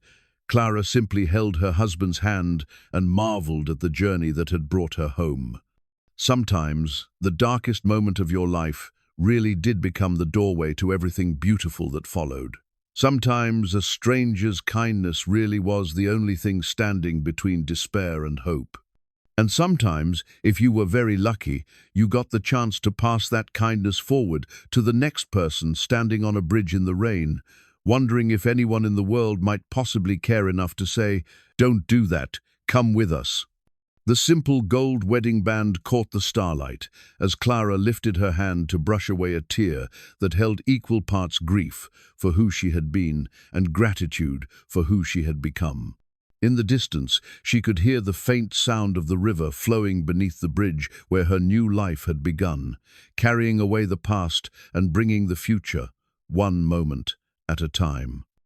Clara simply held her husband's hand and marveled at the journey that had brought her home. Sometimes, the darkest moment of your life really did become the doorway to everything beautiful that followed. Sometimes a stranger's kindness really was the only thing standing between despair and hope. And sometimes, if you were very lucky, you got the chance to pass that kindness forward to the next person standing on a bridge in the rain, wondering if anyone in the world might possibly care enough to say, "Don't do that, come with us." The simple gold wedding band caught the starlight as Clara lifted her hand to brush away a tear that held equal parts grief for who she had been and gratitude for who she had become. In the distance, she could hear the faint sound of the river flowing beneath the bridge where her new life had begun, carrying away the past and bringing the future, one moment at a time.